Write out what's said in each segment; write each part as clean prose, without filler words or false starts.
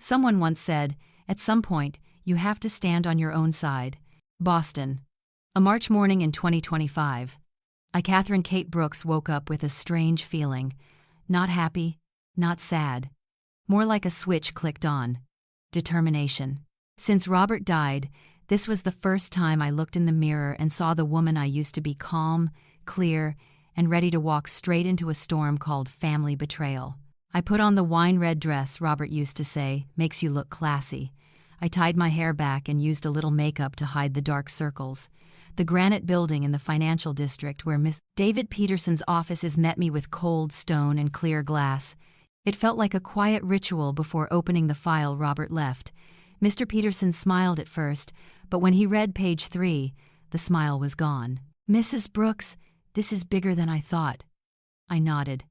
Someone once said, at some point, you have to stand on your own side. Boston. A March morning in 2025. Catherine Kate Brooks woke up with a strange feeling. Not happy, not sad. More like a switch clicked on. Determination. Since Robert died, this was the first time I looked in the mirror and saw the woman I used to be, calm, clear, and ready to walk straight into a storm called family betrayal. I put on the wine-red dress Robert used to say, makes you look classy. I tied my hair back and used a little makeup to hide the dark circles. The granite building in the financial district where Miss David Peterson's offices met me with cold stone and clear glass. It felt like a quiet ritual before opening the file Robert left. Mr. Peterson smiled at first, but when he read page 3, the smile was gone. Mrs. Brooks, this is bigger than I thought. I nodded.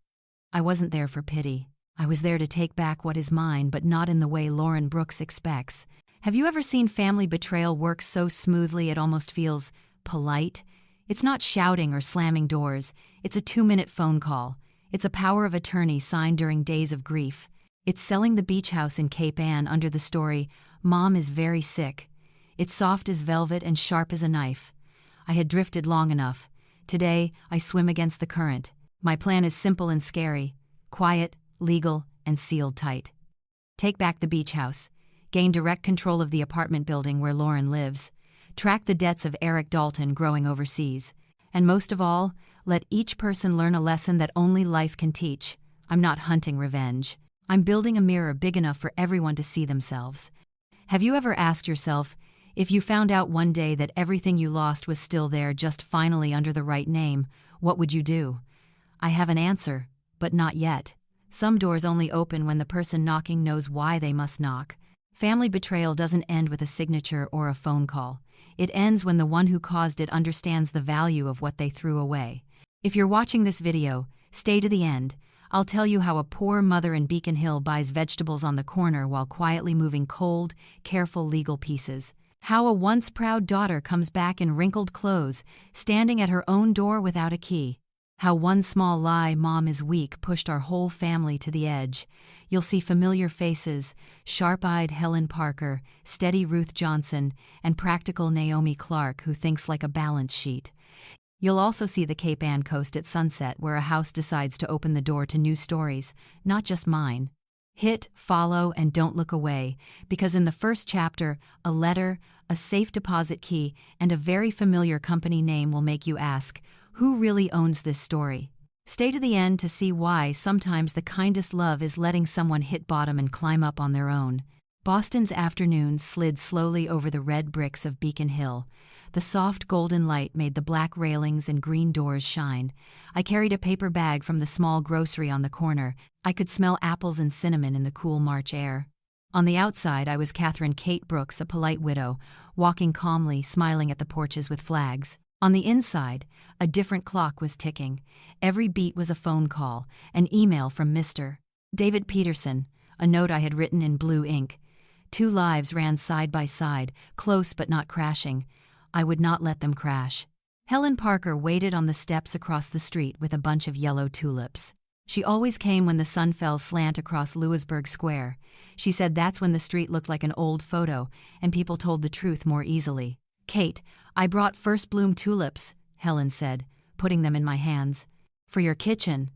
I wasn't there for pity. I was there to take back what is mine, but not in the way Lauren Brooks expects. Have you ever seen family betrayal work so smoothly it almost feels polite? It's not shouting or slamming doors. It's a 2-minute phone call. It's a power of attorney signed during days of grief. It's selling the beach house in Cape Ann under the story, Mom is very sick. It's soft as velvet and sharp as a knife. I had drifted long enough. Today, I swim against the current. My plan is simple and scary. Quiet, legal, and sealed tight. Take back the beach house. Gain direct control of the apartment building where Lauren lives. Track the debts of Eric Dalton growing overseas. And most of all, let each person learn a lesson that only life can teach. I'm not hunting revenge. I'm building a mirror big enough for everyone to see themselves. Have you ever asked yourself, if you found out one day that everything you lost was still there, just finally under the right name, what would you do? I have an answer, but not yet. Some doors only open when the person knocking knows why they must knock. Family betrayal doesn't end with a signature or a phone call. It ends when the one who caused it understands the value of what they threw away. If you're watching this video, stay to the end. I'll tell you how a poor mother in Beacon Hill buys vegetables on the corner while quietly moving cold, careful legal pieces. How a once proud daughter comes back in wrinkled clothes, standing at her own door without a key. How one small lie, Mom is weak, pushed our whole family to the edge. You'll see familiar faces, sharp-eyed Helen Parker, steady Ruth Johnson, and practical Naomi Clark, who thinks like a balance sheet. You'll also see the Cape Ann coast at sunset, where a house decides to open the door to new stories, not just mine. Hit, follow, and don't look away, because in the first chapter, a letter, a safe deposit key, and a very familiar company name will make you ask, who really owns this story? Stay to the end to see why sometimes the kindest love is letting someone hit bottom and climb up on their own. Boston's afternoon slid slowly over the red bricks of Beacon Hill. The soft golden light made the black railings and green doors shine. I carried a paper bag from the small grocery on the corner. I could smell apples and cinnamon in the cool March air. On the outside, I was Catherine Kate Brooks, a polite widow, walking calmly, smiling at the porches with flags. On the inside, a different clock was ticking. Every beat was a phone call, an email from Mr. David Peterson, a note I had written in blue ink. 2 lives ran side by side, close but not crashing. I would not let them crash. Helen Parker waited on the steps across the street with a bunch of yellow tulips. She always came when the sun fell slant across Louisburg Square. She said that's when the street looked like an old photo, and people told the truth more easily. Kate, I brought first bloom tulips, Helen said, putting them in my hands. For your kitchen.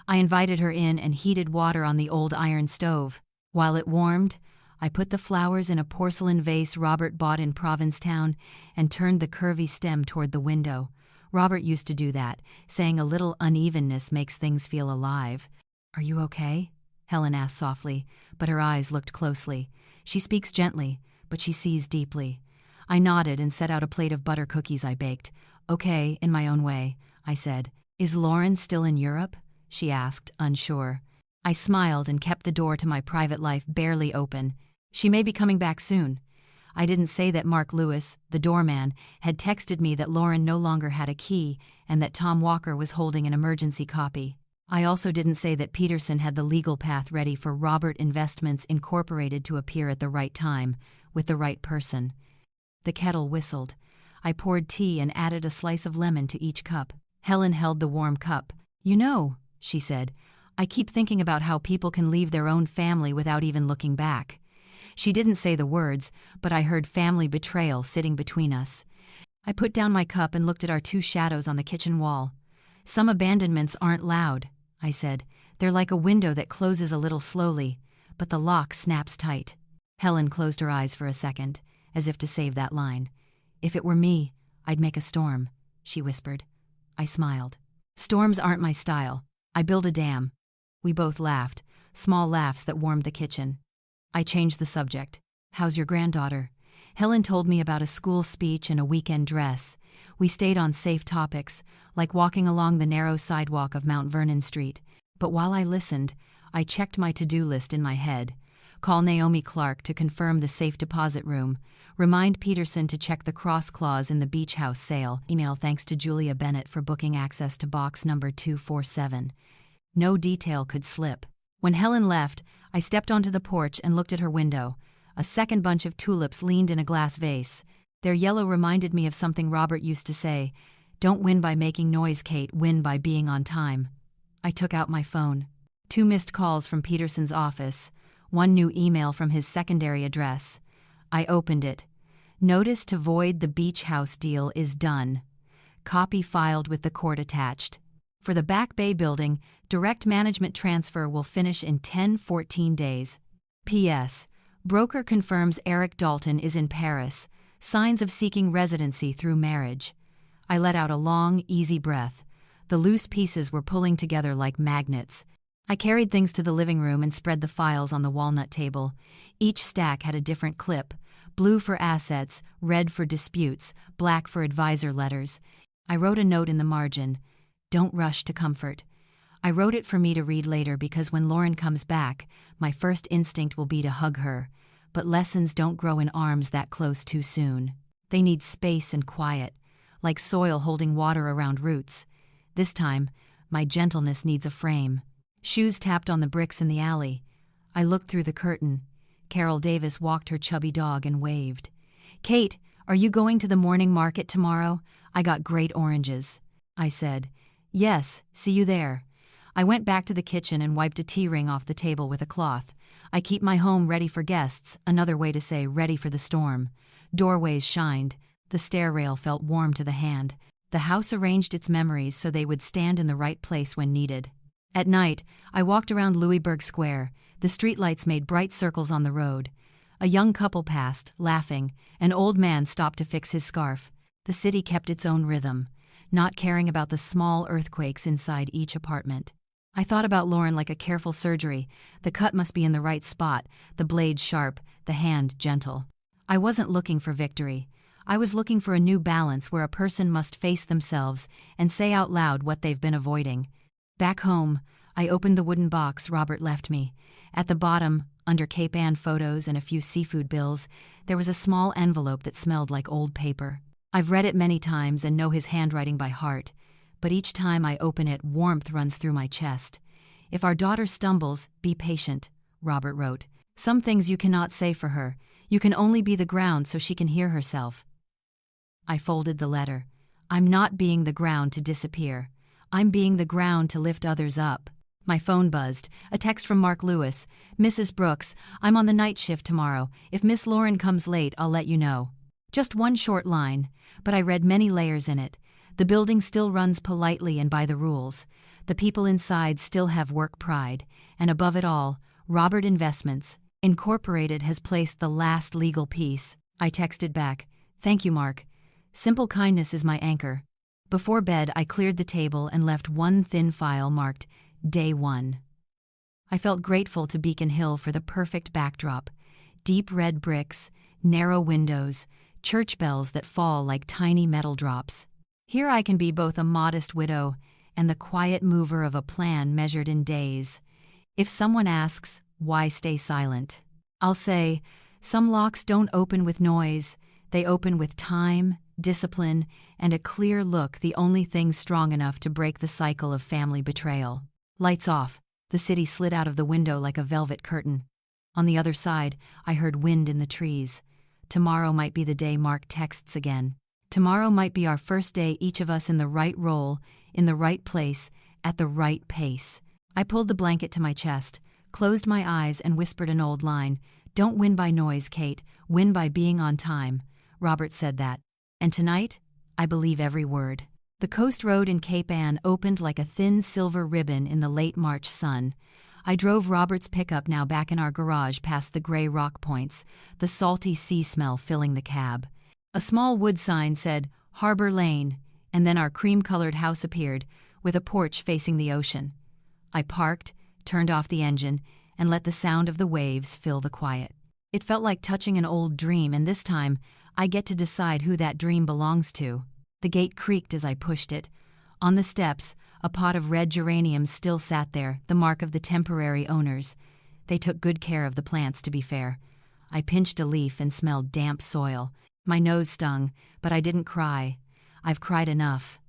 I invited her in and heated water on the old iron stove. While it warmed, I put the flowers in a porcelain vase Robert bought in Provincetown and turned the curvy stem toward the window. Robert used to do that, saying a little unevenness makes things feel alive. Are you okay? Helen asked softly, but her eyes looked closely. She speaks gently, but she sees deeply. I nodded and set out a plate of butter cookies I baked. Okay, in my own way, I said. Is Lauren still in Europe? She asked, unsure. I smiled and kept the door to my private life barely open. She may be coming back soon. I didn't say that Mark Lewis, the doorman, had texted me that Lauren no longer had a key and that Tom Walker was holding an emergency copy. I also didn't say that Peterson had the legal path ready for Robert Investments Incorporated to appear at the right time, with the right person. The kettle whistled. I poured tea and added a slice of lemon to each cup. Helen held the warm cup. You know, she said, I keep thinking about how people can leave their own family without even looking back. She didn't say the words, but I heard family betrayal sitting between us. I put down my cup and looked at our two shadows on the kitchen wall. Some abandonments aren't loud, I said. They're like a window that closes a little slowly, but the lock snaps tight. Helen closed her eyes for a second, as if to save that line. If it were me, I'd make a storm, she whispered. I smiled. Storms aren't my style. I build a dam. We both laughed, small laughs that warmed the kitchen. I changed the subject. How's your granddaughter? Helen told me about a school speech and a weekend dress. We stayed on safe topics, like walking along the narrow sidewalk of Mount Vernon Street. But while I listened, I checked my to-do list in my head. Call Naomi Clark to confirm the safe deposit room. Remind Peterson to check the cross clause in the beach house sale. Email thanks to Julia Bennett for booking access to box number 247. No detail could slip. When Helen left, I stepped onto the porch and looked at her window. A second bunch of tulips leaned in a glass vase. Their yellow reminded me of something Robert used to say, "Don't win by making noise, Kate, win by being on time." I took out my phone. 2 missed calls from Peterson's office, 1 new email from his secondary address. I opened it. Notice to void the beach house deal is done. Copy filed with the court attached. For the Back Bay building, direct management transfer will finish in 10-14 days. P.S. Broker confirms Eric Dalton is in Paris. Signs of seeking residency through marriage. I let out a long, easy breath. The loose pieces were pulling together like magnets. I carried things to the living room and spread the files on the walnut table. Each stack had a different clip. Blue for assets, red for disputes, black for advisor letters. I wrote a note in the margin. Don't rush to comfort. I wrote it for me to read later because when Lauren comes back, my first instinct will be to hug her. But lessons don't grow in arms that close too soon. They need space and quiet, like soil holding water around roots. This time, my gentleness needs a frame. Shoes tapped on the bricks in the alley. I looked through the curtain. Carol Davis walked her chubby dog and waved. "Kate, are you going to the morning market tomorrow? I got great oranges." I said, "Yes, see you there." I went back to the kitchen and wiped a tea ring off the table with a cloth. I keep my home ready for guests, another way to say ready for the storm. Doorways shined. The stair rail felt warm to the hand. The house arranged its memories so they would stand in the right place when needed. At night, I walked around Louisburg Square. The streetlights made bright circles on the road. A young couple passed, laughing. An old man stopped to fix his scarf. The city kept its own rhythm, not caring about the small earthquakes inside each apartment. I thought about Lauren like a careful surgery. The cut must be in the right spot, the blade sharp, the hand gentle. I wasn't looking for victory. I was looking for a new balance where a person must face themselves and say out loud what they've been avoiding. Back home, I opened the wooden box Robert left me. At the bottom, under Cape Ann photos and a few seafood bills, there was a small envelope that smelled like old paper. I've read it many times and know his handwriting by heart, but each time I open it, warmth runs through my chest. "If our daughter stumbles, be patient," Robert wrote. "Some things you cannot say for her. You can only be the ground so she can hear herself." I folded the letter. I'm not being the ground to disappear. I'm being the ground to lift others up. My phone buzzed. A text from Mark Lewis. "Mrs. Brooks, I'm on the night shift tomorrow. If Miss Lauren comes late, I'll let you know." Just one short line, but I read many layers in it. The building still runs politely and by the rules. The people inside still have work pride. And above it all, Robert Investments, Incorporated has placed the last legal piece. I texted back, "Thank you, Mark. Simple kindness is my anchor." Before bed, I cleared the table and left one thin file marked Day 1. I felt grateful to Beacon Hill for the perfect backdrop. Deep red bricks, narrow windows, church bells that fall like tiny metal drops. Here I can be both a modest widow and the quiet mover of a plan measured in days. If someone asks, why stay silent? I'll say, some locks don't open with noise. They open with time, discipline, and a clear look, the only things strong enough to break the cycle of family betrayal. Lights off. The city slid out of the window like a velvet curtain. On the other side, I heard wind in the trees. Tomorrow might be the day Mark texts again. Tomorrow might be our first day, each of us in the right role, in the right place, at the right pace. I pulled the blanket to my chest, closed my eyes, and whispered an old line. Don't win by noise, Kate. Win by being on time. Robert said that. And tonight, I believe every word. The coast road in Cape Ann opened like a thin silver ribbon in the late March sun. I drove Robert's pickup now back in our garage past the gray rock points, the salty sea smell filling the cab. A small wood sign said, Harbor Lane, and then our cream-colored house appeared, with a porch facing the ocean. I parked, turned off the engine, and let the sound of the waves fill the quiet. It felt like touching an old dream, and this time, I get to decide who that dream belongs to. The gate creaked as I pushed it. On the steps, a pot of red geraniums still sat there, the mark of the temporary owners. They took good care of the plants, to be fair. I pinched a leaf and smelled damp soil. My nose stung, but I didn't cry. I've cried enough.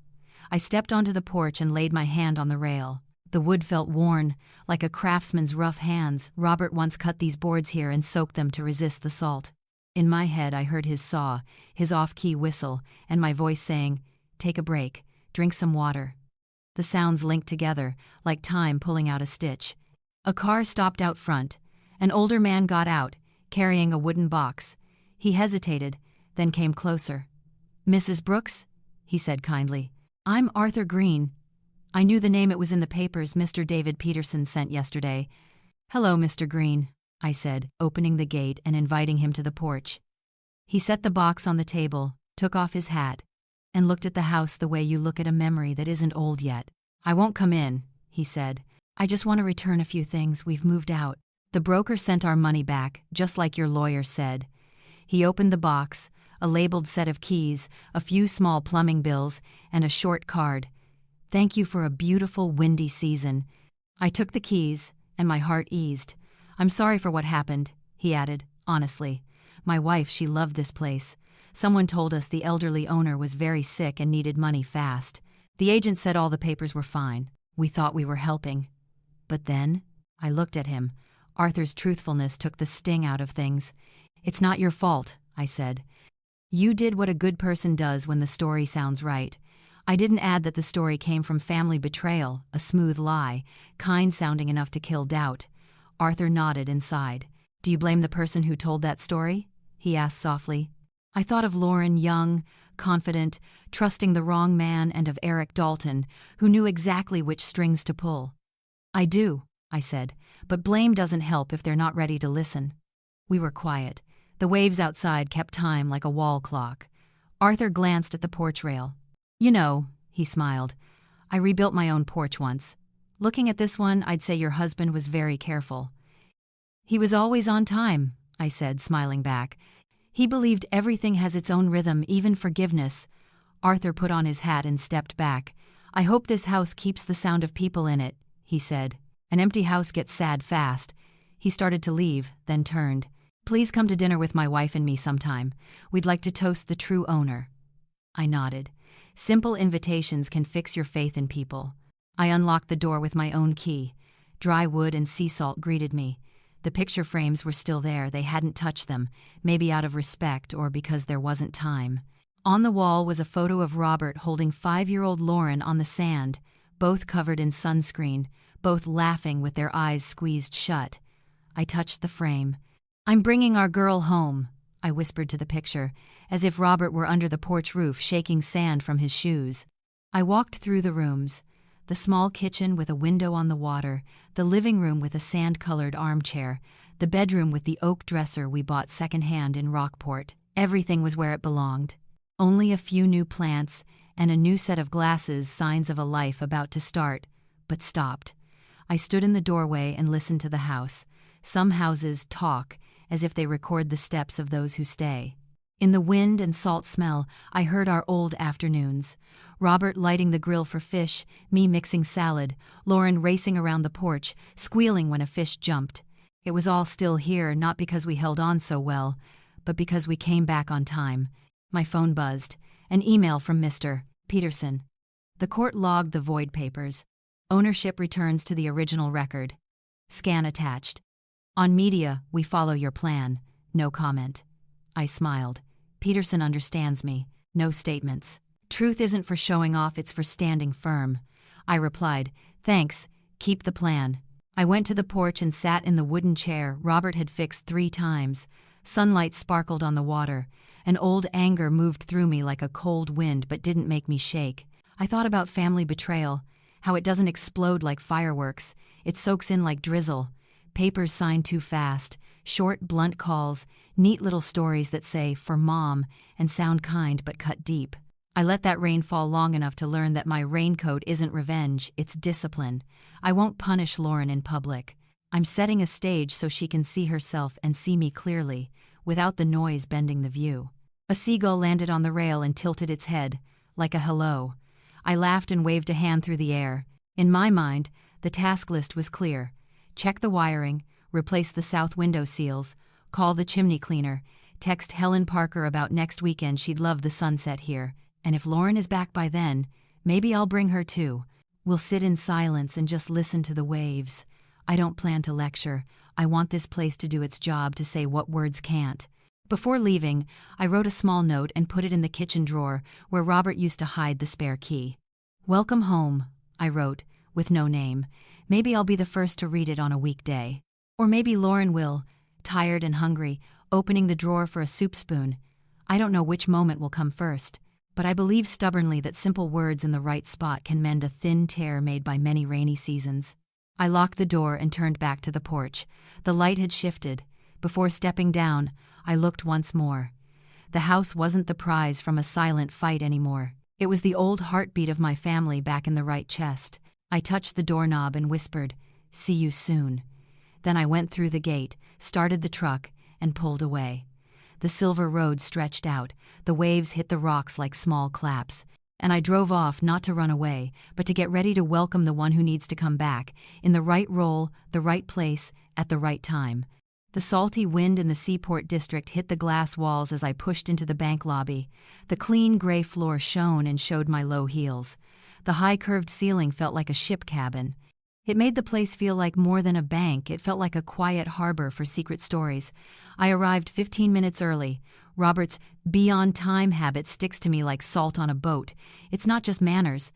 I stepped onto the porch and laid my hand on the rail. The wood felt worn, like a craftsman's rough hands. Robert once cut these boards here and soaked them to resist the salt. In my head, I heard his saw, his off-key whistle, and my voice saying, "Take a break, drink some water." The sounds linked together, like time pulling out a stitch. A car stopped out front. An older man got out, carrying a wooden box. He hesitated, then came closer. "Mrs. Brooks?" he said kindly. "I'm Arthur Green. I knew the name. It was in the papers Mr. David Peterson sent yesterday." "Hello, Mr. Green," I said, opening the gate and inviting him to the porch. He set the box on the table, took off his hat, and looked at the house the way you look at a memory that isn't old yet. "I won't come in," he said. "I just want to return a few things. We've moved out. The broker sent our money back, just like your lawyer said." He opened the box, a labeled set of keys, a few small plumbing bills, and a short card. "Thank you for a beautiful, windy season." I took the keys, and my heart eased. "I'm sorry for what happened," he added, honestly. "My wife, she loved this place. Someone told us the elderly owner was very sick and needed money fast. The agent said all the papers were fine. We thought we were helping. But then," I looked at him. Arthur's truthfulness took the sting out of things. "It's not your fault," I said. "You did what a good person does when the story sounds right." I didn't add that the story came from family betrayal, a smooth lie, kind-sounding enough to kill doubt. Arthur nodded and sighed. "Do you blame the person who told that story?" he asked softly. I thought of Lauren, young, confident, trusting the wrong man, and of Eric Dalton, who knew exactly which strings to pull. "I do," I said, "but blame doesn't help if they're not ready to listen." We were quiet. The waves outside kept time like a wall clock. Arthur glanced at the porch rail. "You know," he smiled, "I rebuilt my own porch once. Looking at this one, I'd say your husband was very careful." "He was always on time," I said, smiling back. "He believed everything has its own rhythm, even forgiveness." Arthur put on his hat and stepped back. "I hope this house keeps the sound of people in it," he said. "An empty house gets sad fast." He started to leave, then turned. "Please come to dinner with my wife and me sometime. We'd like to toast the true owner." I nodded. Simple invitations can fix your faith in people. I unlocked the door with my own key. Dry wood and sea salt greeted me. The picture frames were still there. They hadn't touched them, maybe out of respect or because there wasn't time. On the wall was a photo of Robert holding 5-year-old Lauren on the sand, both covered in sunscreen, both laughing with their eyes squeezed shut. I touched the frame. "I'm bringing our girl home," I whispered to the picture, as if Robert were under the porch roof shaking sand from his shoes. I walked through the rooms. The small kitchen with a window on the water, the living room with a sand-colored armchair, the bedroom with the oak dresser we bought secondhand in Rockport. Everything was where it belonged. Only a few new plants and a new set of glasses, signs of a life about to start, but stopped. I stood in the doorway and listened to the house. Some houses talk, as if they record the steps of those who stay. In the wind and salt smell, I heard our old afternoons. Robert lighting the grill for fish, me mixing salad, Lauren racing around the porch, squealing when a fish jumped. It was all still here, not because we held on so well, but because we came back on time. My phone buzzed. An email from Mr. Peterson. The court logged the void papers. Ownership returns to the original record. Scan attached. On media, we follow your plan. No comment. I smiled. Peterson understands me. No statements. Truth isn't for showing off, it's for standing firm. I replied, "Thanks, keep the plan." I went to the porch and sat in the wooden chair Robert had fixed 3 times. Sunlight sparkled on the water. An old anger moved through me like a cold wind but didn't make me shake. I thought about family betrayal, how it doesn't explode like fireworks, it soaks in like drizzle. Papers signed too fast, short, blunt calls, neat little stories that say, "For Mom," and sound kind but cut deep. I let that rain fall long enough to learn that my raincoat isn't revenge, it's discipline. I won't punish Lauren in public. I'm setting a stage so she can see herself and see me clearly, without the noise bending the view. A seagull landed on the rail and tilted its head, like a hello. I laughed and waved a hand through the air. In my mind, the task list was clear. Check the wiring, replace the south window seals, call the chimney cleaner, text Helen Parker about next weekend, she'd love the sunset here. And if Lauren is back by then, maybe I'll bring her too. We'll sit in silence and just listen to the waves. I don't plan to lecture. I want this place to do its job, to say what words can't. Before leaving, I wrote a small note and put it in the kitchen drawer where Robert used to hide the spare key. "Welcome home," I wrote, with no name. Maybe I'll be the first to read it on a weekday. Or maybe Lauren will, tired and hungry, opening the drawer for a soup spoon. I don't know which moment will come first. But I believe stubbornly that simple words in the right spot can mend a thin tear made by many rainy seasons. I locked the door and turned back to the porch. The light had shifted. Before stepping down, I looked once more. The house wasn't the prize from a silent fight anymore. It was the old heartbeat of my family back in the right chest. I touched the doorknob and whispered, "See you soon." Then I went through the gate, started the truck, and pulled away. The silver road stretched out, the waves hit the rocks like small claps, and I drove off not to run away, but to get ready to welcome the one who needs to come back, in the right role, the right place, at the right time. The salty wind in the Seaport district hit the glass walls as I pushed into the bank lobby. The clean gray floor shone and showed my low heels. The high curved ceiling felt like a ship cabin. It made the place feel like more than a bank. It felt like a quiet harbor for secret stories. I arrived 15 minutes early. Robert's be-on-time habit sticks to me like salt on a boat. It's not just manners.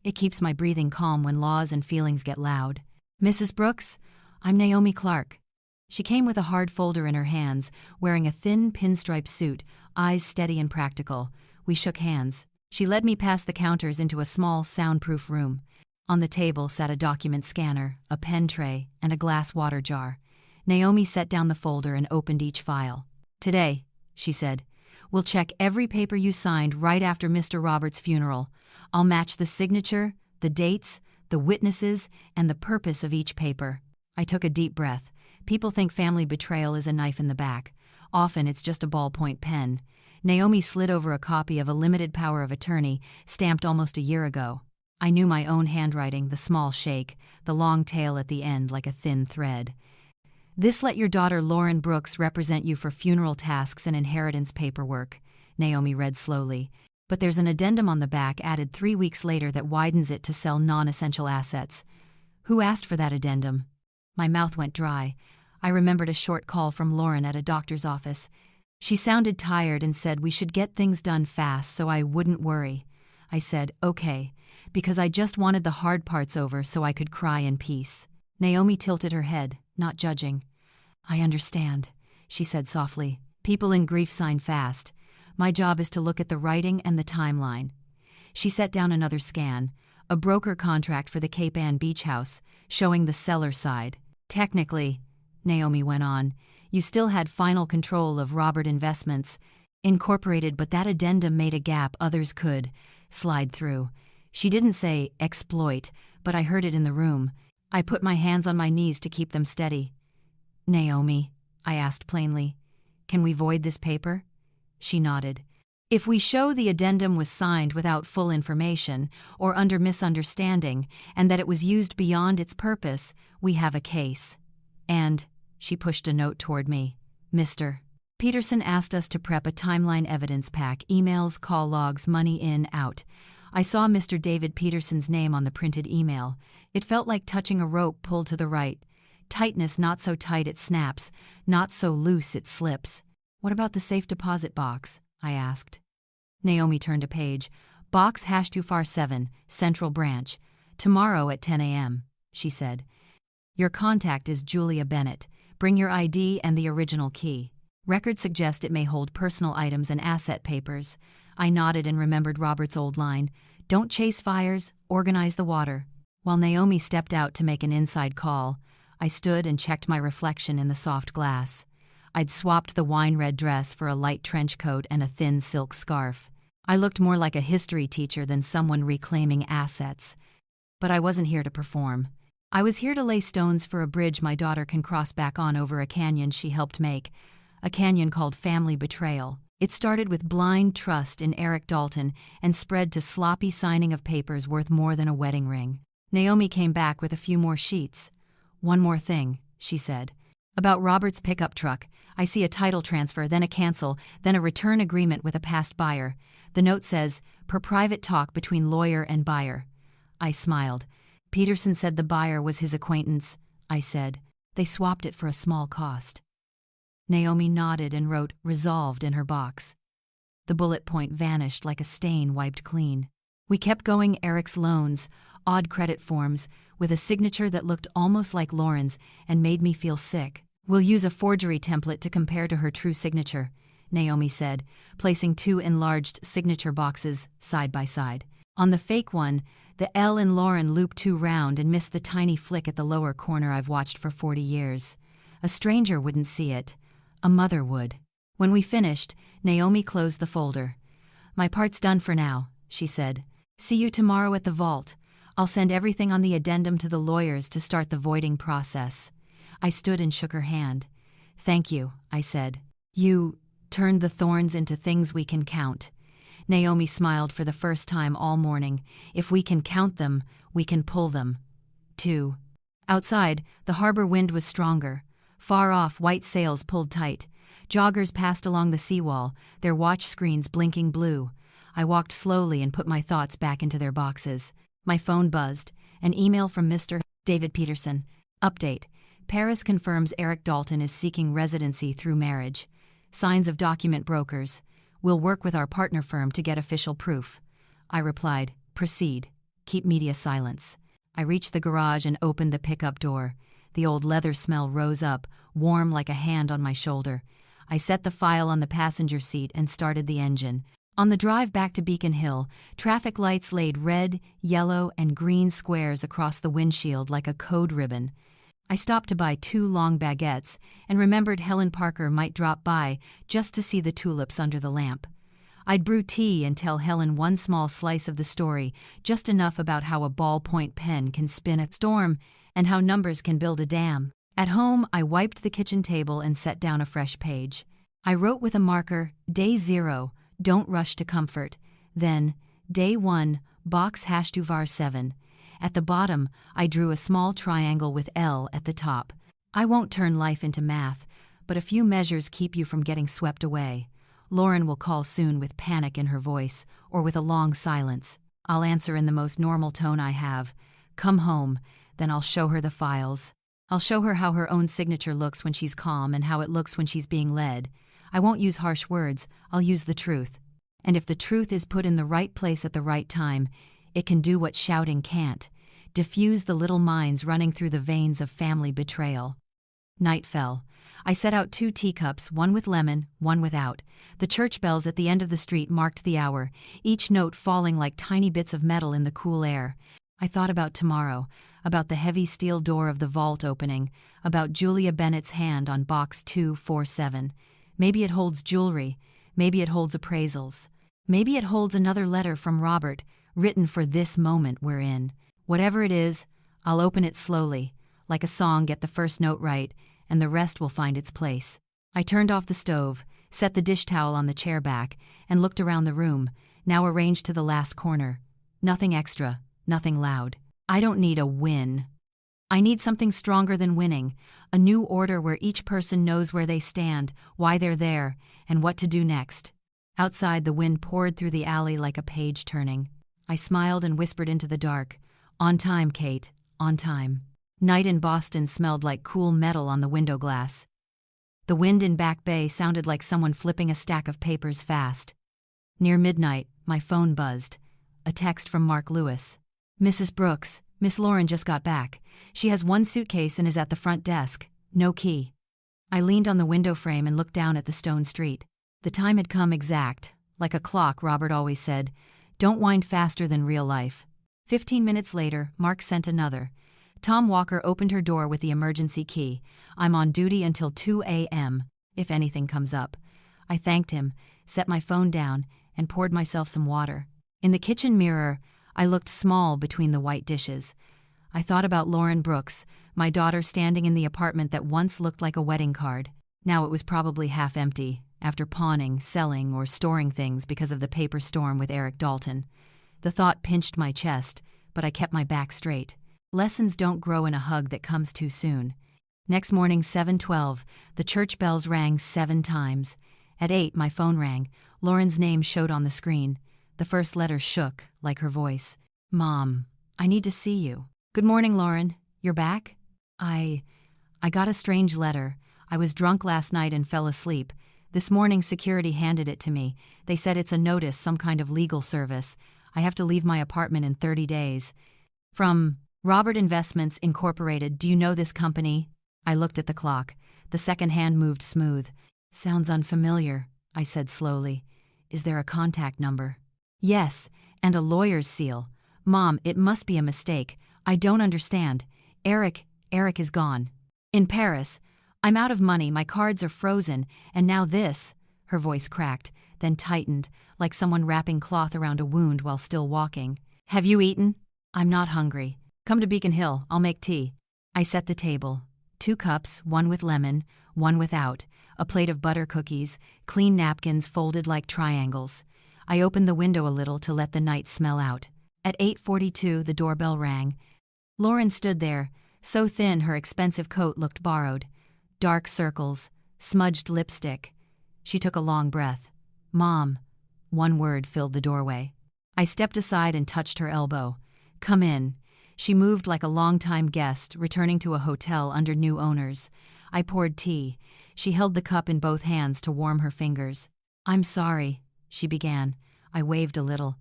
It keeps my breathing calm when laws and feelings get loud. "Mrs. Brooks, I'm Naomi Clark." She came with a hard folder in her hands, wearing a thin pinstripe suit, eyes steady and practical. We shook hands. She led me past the counters into a small, soundproof room. On the table sat a document scanner, a pen tray, and a glass water jar. Naomi set down the folder and opened each file. "Today," she said, "we'll check every paper you signed right after Mr. Roberts' funeral. I'll match the signature, the dates, the witnesses, and the purpose of each paper." I took a deep breath. People think family betrayal is a knife in the back. Often it's just a ballpoint pen. Naomi slid over a copy of a limited power of attorney, stamped almost a year ago. I knew my own handwriting, the small shake, the long tail at the end like a thin thread. "This let your daughter Lauren Brooks represent you for funeral tasks and inheritance paperwork," Naomi read slowly. "But there's an addendum on the back added 3 weeks later that widens it to sell non-essential assets." Who asked for that addendum? My mouth went dry. I remembered a short call from Lauren at a doctor's office. She sounded tired and said we should get things done fast so I wouldn't worry. I said, "Okay," because I just wanted the hard parts over so I could cry in peace. Naomi tilted her head, not judging. "I understand," she said softly. "People in grief sign fast. My job is to look at the writing and the timeline." She set down another scan, a broker contract for the Cape Ann beach house, showing the seller side. "Technically," Naomi went on, "you still had final control of Robert Investments, Incorporated, but that addendum made a gap others could slide through." She didn't say exploit, but I heard it in the room. I put my hands on my knees to keep them steady. "Naomi," I asked plainly, "can we void this paper?" She nodded. "If we show the addendum was signed without full information or under misunderstanding and that it was used beyond its purpose, we have a case. And," she pushed a note toward me, "Mr. Peterson asked us to prep a timeline evidence pack, emails, call logs, money in, out." I saw Mr. David Peterson's name on the printed email. It felt like touching a rope pulled to the right. Tightness not so tight it snaps, not so loose it slips. "What about the safe deposit box?" I asked. Naomi turned a page. "Box #2FAR7, Central Branch. Tomorrow at 10 a.m., she said. Your contact is Julia Bennett. Bring your ID and the original key. Records suggest it may hold personal items and asset papers. I nodded and remembered Robert's old line, "Don't chase fires, organize the water." While Naomi stepped out to make an inside call, I stood and checked my reflection in the soft glass. I'd swapped the wine-red dress for a light trench coat and a thin silk scarf. I looked more like a history teacher than someone reclaiming assets. But I wasn't here to perform. I was here to lay stones for a bridge my daughter can cross back on over a canyon she helped make, a canyon called Family Betrayal. It started with blind trust in Eric Dalton and spread to sloppy signing of papers worth more than a wedding ring. Naomi came back with a few more sheets. "One more thing," she said. "About Robert's pickup truck. I see a title transfer, then a cancel, then a return agreement with a past buyer. The note says, per private talk between lawyer and buyer." I smiled. "Peterson said the buyer was his acquaintance," I said. "They swapped it for a small cost." Naomi nodded and wrote "resolved" in her box. The bullet point vanished like a stain wiped clean. We kept going Eric's loans, odd credit forms, with a signature that looked almost like Lauren's and made me feel sick. "We'll use a forgery template to compare to her true signature," Naomi said, placing two enlarged signature boxes side by side. On the fake one, the L in Lauren looped too round and missed the tiny flick at the lower corner I've watched for 40 years. A stranger wouldn't see it. A mother would. When we finished, Naomi closed the folder. "My part's done for now," she said. "See you tomorrow at the vault. I'll send everything on the addendum to the lawyers to start the voiding process." I stood and shook her hand. "Thank you," I said. "You turned the thorns into things we can count." Naomi smiled for the first time all morning. "If we can count them, we can pull them, too." Outside, the harbor wind was stronger. Far off, white sails pulled tight. Joggers passed along the seawall, their watch screens blinking blue. I walked slowly and put my thoughts back into their boxes. My phone buzzed. An email from Mr. David Peterson. Update. Paris confirms Eric Dalton is seeking residency through marriage. Signs of document brokers. We'll work with our partner firm to get official proof. I replied, "Proceed. Keep media silence." I reached the garage and opened the pickup door. The old leather smell rose up, warm like a hand on my shoulder. I set the file on the passenger seat and started the engine. On the drive back to Beacon Hill, traffic lights laid red, yellow, and green squares across the windshield like a code ribbon. I stopped to buy 2 long baguettes and remembered Helen Parker might drop by just to see the tulips under the lamp. I'd brew tea and tell Helen one small slice of the story, just enough about how a ballpoint pen can spin a storm and how numbers can build a dam. At home, I wiped the kitchen table and set down a fresh page. I wrote with a marker, "Day 0, don't rush to comfort." Then, "Day 1, box #var 7. At the bottom, I drew a small triangle with L at the top. I won't turn life into math, but a few measures keep you from getting swept away. Lauren will call soon with panic in her voice, or with a long silence. I'll answer in the most normal tone I have. "Come home," then I'll show her the files. I'll show her how her own signature looks when she's calm and how it looks when she's being led. I won't use harsh words, I'll use the truth. And if the truth is put in the right place at the right time, it can do what shouting can't. Diffuse the little mines running through the veins of family betrayal. Night fell. I set out 2 teacups, one with lemon, one without. The church bells at the end of the street marked the hour, each note falling like tiny bits of metal in the cool air. I thought about tomorrow, about the heavy steel door of the vault opening, about Julia Bennett's hand on box 247. Maybe it holds jewelry, maybe it holds appraisals. Maybe it holds another letter from Robert, written for this moment we're in. Whatever it is, I'll open it slowly, like a song, get the first note right, and the rest will find its place. I turned off the stove, set the dish towel on the chair back, and looked around the room, now arranged to the last corner. Nothing extra, nothing loud. I don't need a win. I need something stronger than winning, a new order where each person knows where they stand, why they're there, and what to do next. Outside, the wind poured through the alley like a page turning. I smiled and whispered into the dark, "On time, Kate, on time." Night in Boston smelled like cool metal on the window glass. The wind in Back Bay sounded like someone flipping a stack of papers fast. Near midnight, my phone buzzed. A text from Mark Lewis. "Mrs. Brooks, Miss Lauren just got back. She has one suitcase and is at the front desk. No key. I leaned on the window frame and looked down at the stone street. The time had come exact. Like a clock, Robert always said, "Don't wind faster than real life." 15 minutes later, Mark sent another. Tom Walker opened her door with the emergency key. "I'm on duty until 2 a.m. if anything comes up." I thanked him, set my phone down, and poured myself some water. In the kitchen mirror, I looked small between the white dishes. I thought about Lauren Brooks, my daughter standing in the apartment that once looked like a wedding card. Now it was probably half empty, after pawning, selling, or storing things because of the paper storm with Eric Dalton. The thought pinched my chest, but I kept my back straight. Lessons don't grow in a hug that comes too soon. Next morning, 7:12, the church bells rang 7 times. At 8, my phone rang. Lauren's name showed on the screen. The first letter shook, like her voice. "Mom, I need to see you." "Good morning, Lauren. You're back?" I got a strange letter. I was drunk last night and fell asleep. This morning, security handed it to me. They said it's a notice, some kind of legal service. I have to leave my apartment in 30 days. From Robert Investments Incorporated. Do you know this company? I looked at the clock. The second hand moved smooth. "Sounds unfamiliar," I said slowly. "Is there a contact number?" "Yes, and a lawyer's seal." "Mom, it must be a mistake. I don't understand. Eric is gone. In Paris. I'm out of money, my cards are frozen, and now this." Her voice cracked, then tightened, like someone wrapping cloth around a wound while still walking. "Have you eaten?" "I'm not hungry." "Come to Beacon Hill, I'll make tea." I set the table. 2 cups, one with lemon, one without, a plate of butter cookies, clean napkins folded like triangles. I opened the window a little to let the night smell out. At 8:42, the doorbell rang. Lauren stood there, so thin her expensive coat looked borrowed. Dark circles, smudged lipstick. She took a long breath. "Mom." One word filled the doorway. I stepped aside and touched her elbow. "Come in." She moved like a long-time guest, returning to a hotel under new owners. I poured tea. She held the cup in both hands to warm her fingers. "I'm sorry," she began. I waved a little.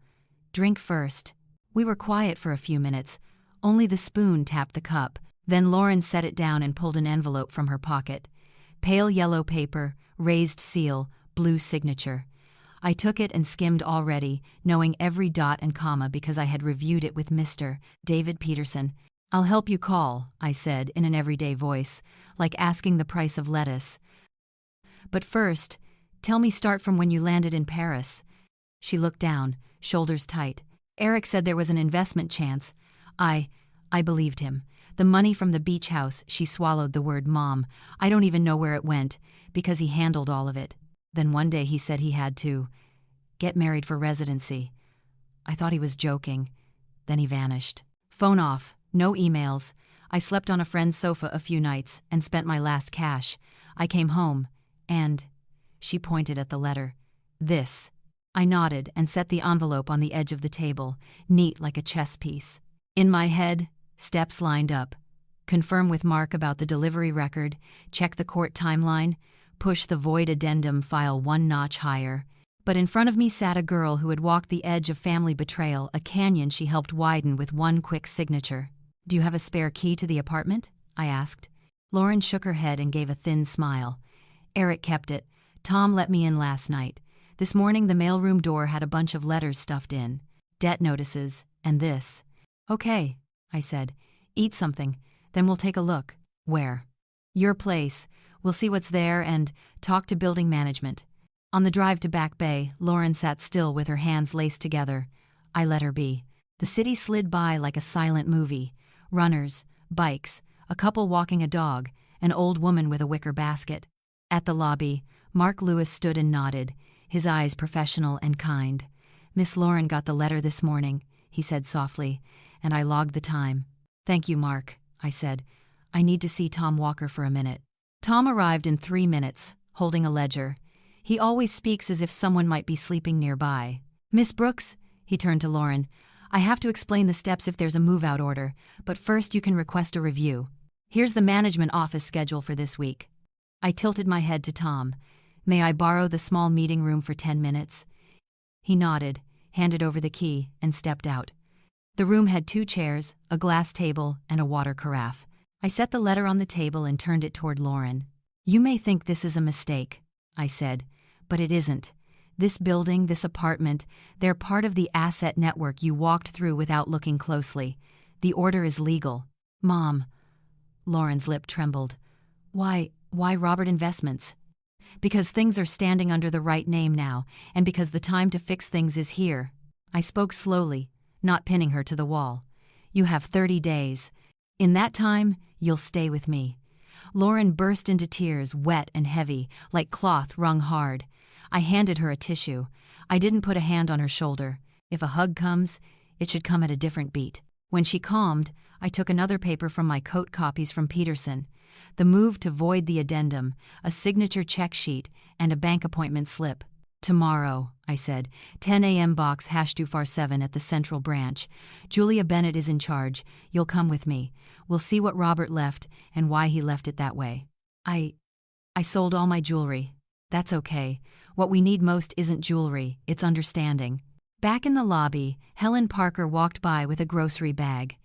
"Drink first." We were quiet for a few minutes. Only the spoon tapped the cup. Then Lauren set it down and pulled an envelope from her pocket. Pale yellow paper, raised seal, blue signature. I took it and skimmed already, knowing every dot and comma because I had reviewed it with Mr. David Peterson. "I'll help you call," I said in an everyday voice, like asking the price of lettuce. "But first, tell me, start from when you landed in Paris." She looked down, shoulders tight. "Eric said there was an investment chance." I believed him. "The money from the beach house," she swallowed the word mom. "I don't even know where it went, because he handled all of it. Then one day he said he had to get married for residency." I thought he was joking. Then he vanished. Phone off, no emails. I slept on a friend's sofa a few nights and spent my last cash. I came home, and she pointed at the letter. "This." I nodded and set the envelope on the edge of the table, neat like a chess piece. In my head, steps lined up. Confirm with Mark about the delivery record, check the court timeline, push the void addendum file 1 notch higher. But in front of me sat a girl who had walked the edge of family betrayal, a canyon she helped widen with one quick signature. "Do you have a spare key to the apartment?" I asked. Lauren shook her head and gave a thin smile. "Eric kept it. Tom let me in last night. This morning the mailroom door had a bunch of letters stuffed in. Debt notices, and this." "Okay," I said. "Eat something, then we'll take a look." "Where?" "Your place. We'll see what's there and talk to building management." On the drive to Back Bay, Lauren sat still with her hands laced together. I let her be. The city slid by like a silent movie. Runners, bikes, a couple walking a dog, an old woman with a wicker basket. At the lobby, Mark Lewis stood and nodded, his eyes professional and kind. "Miss Lauren got the letter this morning," he said softly, and I logged the time. "Thank you, Mark," I said. "I need to see Tom Walker for a minute." Tom arrived in 3 minutes, holding a ledger. He always speaks as if someone might be sleeping nearby. "Miss Brooks," he turned to Lauren, "I have to explain the steps if there's a move-out order, but first you can request a review. Here's the management office schedule for this week." I tilted my head to Tom. "May I borrow the small meeting room for 10 minutes?" He nodded, handed over the key, and stepped out. The room had 2 chairs, a glass table, and a water carafe. I set the letter on the table and turned it toward Lauren. "You may think this is a mistake," I said, "but it isn't. This building, this apartment, they're part of the asset network you walked through without looking closely. The order is legal." "Mom," Lauren's lip trembled. Why Robert Investments?" "Because things are standing under the right name now, and because the time to fix things is here." I spoke slowly, not pinning her to the wall. "You have 30 days. In that time, you'll stay with me." Lauren burst into tears, wet and heavy, like cloth wrung hard. I handed her a tissue. I didn't put a hand on her shoulder. If a hug comes, it should come at a different beat. When she calmed, I took another paper from my coat copies from Peterson. The move to void the addendum, a signature check sheet, and a bank appointment slip. "Tomorrow," I said, 10 a.m. box #247 at the Central Branch. "Julia Bennett is in charge. You'll come with me. We'll see what Robert left and why he left it that way." I sold all my jewelry. "That's okay. What we need most isn't jewelry, it's understanding." Back in the lobby, Helen Parker walked by with a grocery bag.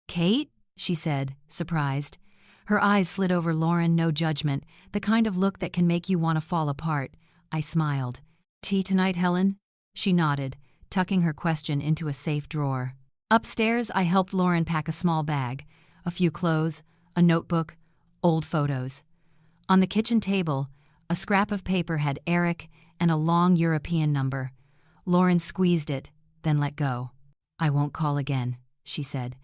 "Kate?" she said, surprised. Her eyes slid over Lauren, no judgment, the kind of look that can make you want to fall apart. I smiled. "Tea tonight, Helen?" She nodded, tucking her question into a safe drawer. Upstairs, I helped Lauren pack a small bag, a few clothes, a notebook, old photos. On the kitchen table, a scrap of paper had Eric and a long European number. Lauren squeezed it, then let go. "I won't call again," she said.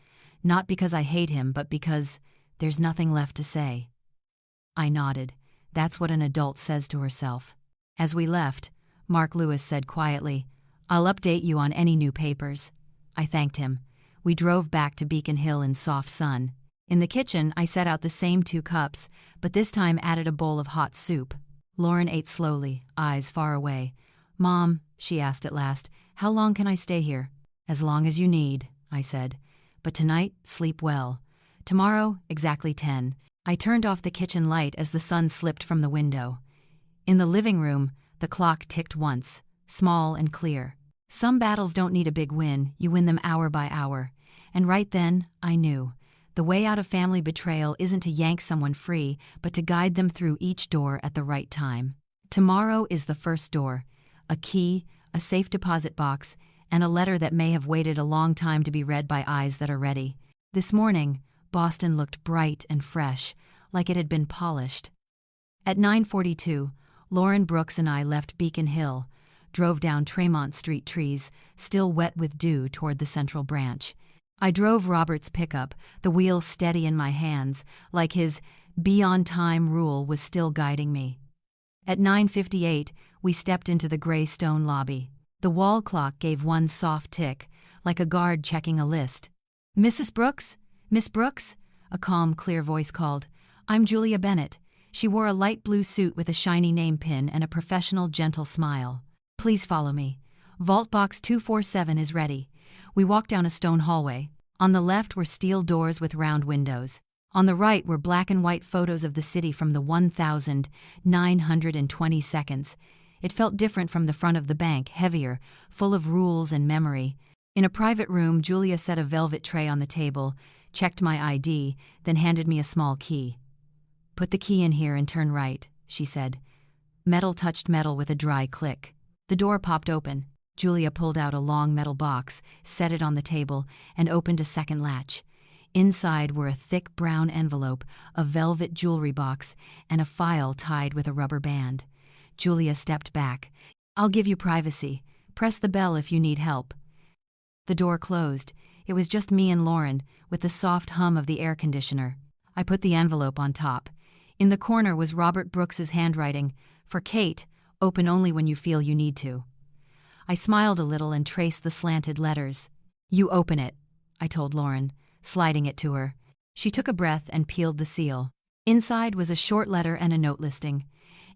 "Not because I hate him, but because there's nothing left to say." I nodded. That's what an adult says to herself. As we left, Mark Lewis said quietly, "I'll update you on any new papers." I thanked him. We drove back to Beacon Hill in soft sun. In the kitchen, I set out the same 2 cups, but this time added a bowl of hot soup. Lauren ate slowly, eyes far away. "Mom," she asked at last, "how long can I stay here?" "As long as you need," I said. "But tonight, sleep well. Tomorrow, exactly 10. I turned off the kitchen light as the sun slipped from the window. In the living room, the clock ticked once, small and clear. Some battles don't need a big win, you win them hour by hour. And right then, I knew. The way out of family betrayal isn't to yank someone free, but to guide them through each door at the right time. Tomorrow is the first door. A key, a safe deposit box, and a letter that may have waited a long time to be read by eyes that are ready. This morning, Boston looked bright and fresh, like it had been polished. At 9:42, Lauren Brooks and I left Beacon Hill, drove down Tremont Street trees, still wet with dew, toward the Central Branch. I drove Robert's pickup, the wheels steady in my hands, like his be-on-time rule was still guiding me. At 9:58, we stepped into the gray stone lobby. The wall clock gave one soft tick, like a guard checking a list. "Mrs. Brooks? Miss Brooks?" a calm, clear voice called. "I'm Julia Bennett." She wore a light blue suit with a shiny name pin and a professional, gentle smile. "Please follow me. Vault Box 247 is ready." We walked down a stone hallway. On the left were steel doors with round windows. On the right were black and white photos of the city from the 1,920 seconds. It felt different from the front of the bank, heavier, full of rules and memory. In a private room, Julia set a velvet tray on the table, checked my ID, then handed me a small key. "Put the key in here and turn right," she said. Metal touched metal with a dry click. The door popped open. Julia pulled out a long metal box, set it on the table, and opened a second latch. Inside were a thick brown envelope, a velvet jewelry box, and a file tied with a rubber band. Julia stepped back. "I'll give you privacy. Press the bell if you need help." The door closed. It was just me and Lauren, with the soft hum of the air conditioner. I put the envelope on top. In the corner was Robert Brooks's handwriting, "For Kate, open only when you feel you need to." I smiled a little and traced the slanted letters. "You open it," I told Lauren, sliding it to her. She took a breath and peeled the seal. Inside was a short letter and a note listing.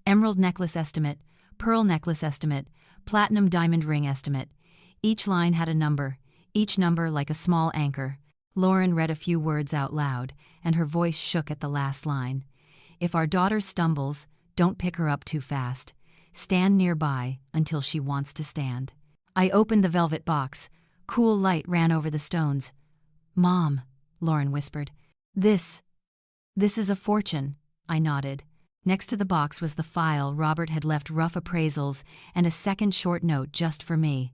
Emerald necklace estimate, pearl necklace estimate, platinum diamond ring estimate. Each line had a number, each number like a small anchor. Lauren read a few words out loud, and her voice shook at the last line. "If our daughter stumbles, don't pick her up too fast. Stand nearby until she wants to stand." I opened the velvet box, Cool light ran over the stones. "Mom," Lauren whispered. This is a fortune," I nodded. Next to the box was the file Robert had left rough appraisals and a second short note just for me.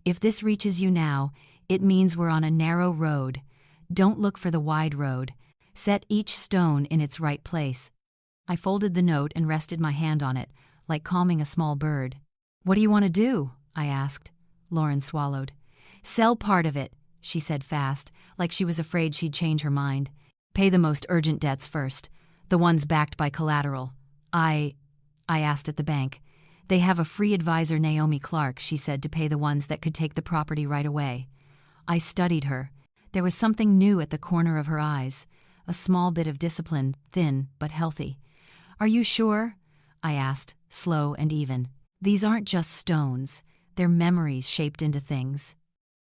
"If this reaches you now, it means we're on a narrow road. Don't look for the wide road. Set each stone in its right place." I folded the note and rested my hand on it, like calming a small bird. "What do you want to do?" I asked. Lauren swallowed. "Sell part of it," she said fast, like she was afraid she'd change her mind. "Pay the most urgent debts first, the ones backed by collateral." I asked at the bank. "They have a free advisor, Naomi Clark," she said, "to pay the ones that could take the property right away." I studied her. There was something new at the corner of her eyes, a small bit of discipline, thin but healthy. "Are you sure?" I asked, slow and even. "These aren't just stones. They're memories shaped into things."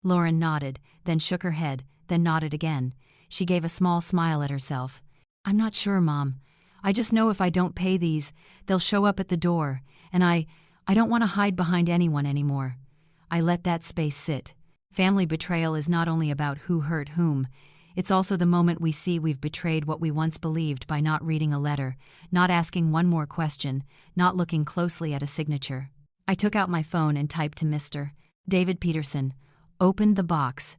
Lauren nodded, then shook her head, then nodded again. She gave a small smile at herself. "I'm not sure, Mom. I just know if I don't pay these, they'll show up at the door, and I don't want to hide behind anyone anymore." I let that space sit. Family betrayal is not only about who hurt whom. It's also the moment we see we've betrayed what we once believed by not reading a letter, not asking one more question, not looking closely at a signature. I took out my phone and typed to Mr. David Peterson. "Opened the box.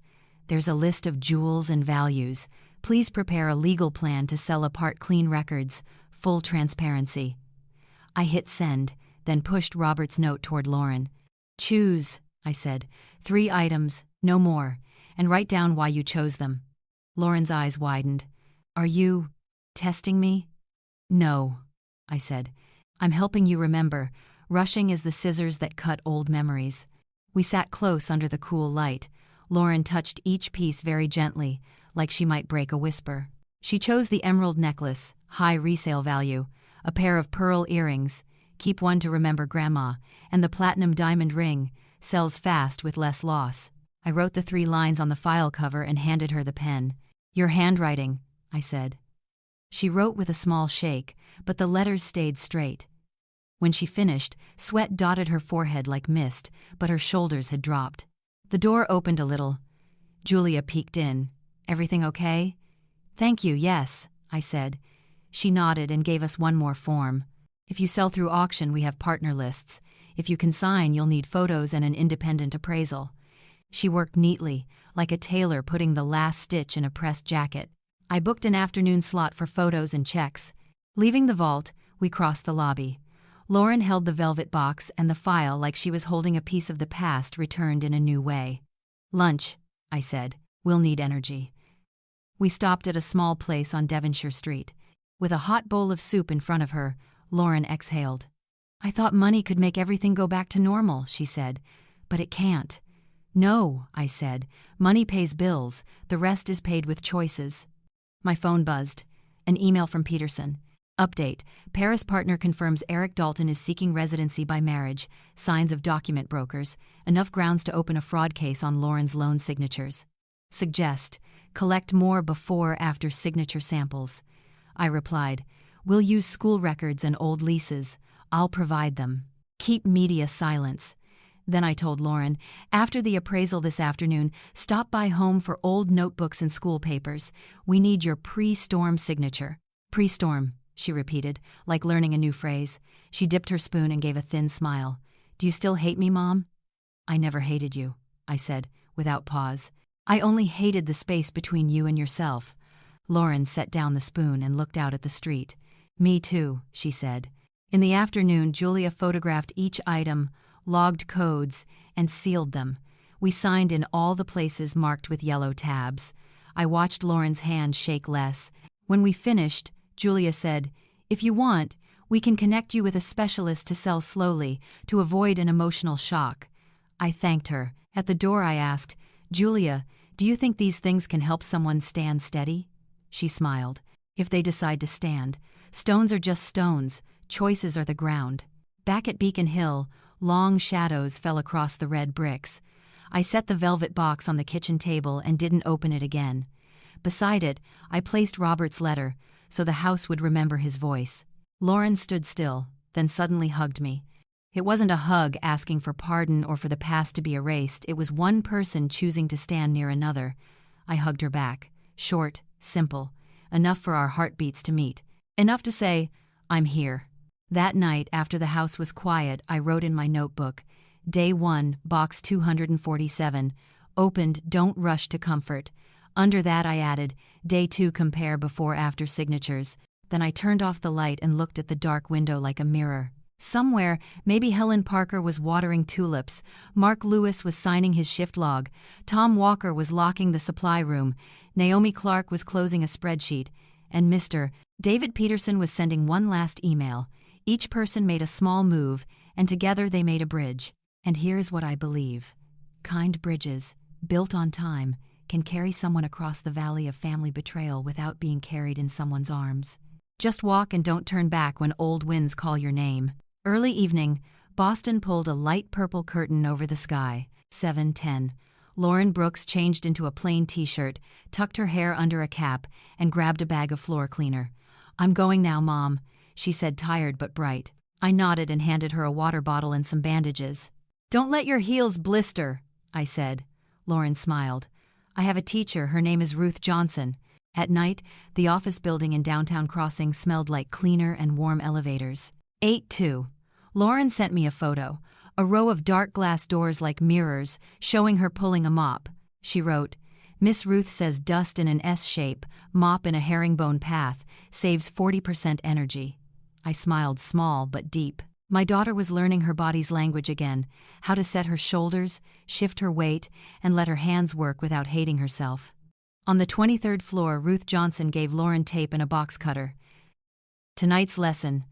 There's a list of jewels and values. Please prepare a legal plan to sell apart clean records. Full transparency." I hit send, then pushed Robert's note toward Lauren. "Choose," I said. "3 items, no more, and write down why you chose them." Lauren's eyes widened. "Are you testing me?" "No," I said. "I'm helping you remember. Rushing is the scissors that cut old memories." We sat close under the cool light. Lauren touched each piece very gently, like she might break a whisper. She chose the emerald necklace, high resale value, a pair of pearl earrings, keep one to remember Grandma, and the platinum diamond ring, sells fast with less loss. I wrote the 3 lines on the file cover and handed her the pen. "Your handwriting," I said. She wrote with a small shake, but the letters stayed straight. When she finished, sweat dotted her forehead like mist, but her shoulders had dropped. The door opened a little. Julia peeked in. "Everything okay?" "Thank you, yes," I said. She nodded and gave us one more form. "If you sell through auction, we have partner lists. If you consign, you'll need photos and an independent appraisal." She worked neatly, like a tailor putting the last stitch in a pressed jacket. I booked an afternoon slot for photos and checks. Leaving the vault, we crossed the lobby. Lauren held the velvet box and the file like she was holding a piece of the past returned in a new way. "Lunch," I said. "We'll need energy." We stopped at a small place on Devonshire Street. With a hot bowl of soup in front of her, Lauren exhaled. "I thought money could make everything go back to normal," she said. "But it can't." "No," I said. "Money pays bills. The rest is paid with choices." My phone buzzed. An email from Peterson. Update. Paris partner confirms Eric Dalton is seeking residency by marriage. Signs of document brokers. Enough grounds to open a fraud case on Lauren's loan signatures. Suggest. Collect more before/after signature samples. I replied. "We'll use school records and old leases. I'll provide them. Keep media silence." Then I told Lauren, "After the appraisal this afternoon, stop by home for old notebooks and school papers. We need your pre-storm signature." "Pre-storm," she repeated, like learning a new phrase. She dipped her spoon and gave a thin smile. "Do you still hate me, Mom?" "I never hated you," I said, without pause. "I only hated the space between you and yourself." Lauren set down the spoon and looked out at the street. "Me too," she said. In the afternoon, Julia photographed each item, logged codes, and sealed them. We signed in all the places marked with yellow tabs. I watched Lauren's hand shake less. When we finished, Julia said, "If you want, we can connect you with a specialist to sell slowly, to avoid an emotional shock." I thanked her. At the door I asked, "Julia, do you think these things can help someone stand steady?" She smiled. "If they decide to stand. Stones are just stones. Choices are the ground." Back at Beacon Hill, long shadows fell across the red bricks. I set the velvet box on the kitchen table and didn't open it again. Beside it, I placed Robert's letter, so the house would remember his voice. Lauren stood still, then suddenly hugged me. It wasn't a hug asking for pardon or for the past to be erased. It was one person choosing to stand near another. I hugged her back. Short, simple. Enough for our heartbeats to meet. Enough to say, I'm here. That night, after the house was quiet, I wrote in my notebook, Day 1, Box 247, opened, don't rush to comfort. Under that I added, Day 2, compare before-after signatures. Then I turned off the light and looked at the dark window like a mirror. Somewhere, maybe Helen Parker was watering tulips, Mark Lewis was signing his shift log, Tom Walker was locking the supply room, Naomi Clark was closing a spreadsheet, and Mr. David Peterson was sending one last email. Each person made a small move, and together they made a bridge. And here's what I believe. Kind bridges, built on time, can carry someone across the valley of family betrayal without being carried in someone's arms. Just walk and don't turn back when old winds call your name. Early evening, Boston pulled a light purple curtain over the sky. 7:10. Lauren Brooks changed into a plain t-shirt, tucked her hair under a cap, and grabbed a bag of floor cleaner. I'm going now, Mom, she said, tired but bright. I nodded and handed her a water bottle and some bandages. Don't let your heels blister, I said. Lauren smiled. I have a teacher, her name is Ruth Johnson. At night, the office building in downtown Crossing smelled like cleaner and warm elevators. 8:02. Lauren sent me a photo, a row of dark glass doors like mirrors, showing her pulling a mop. She wrote, Miss Ruth says dust in an S shape, mop in a herringbone path, saves 40% energy. I smiled, small but deep. My daughter was learning her body's language again, how to set her shoulders, shift her weight, and let her hands work without hating herself. On the 23rd floor, Ruth Johnson gave Lauren tape and a box cutter. Tonight's lesson.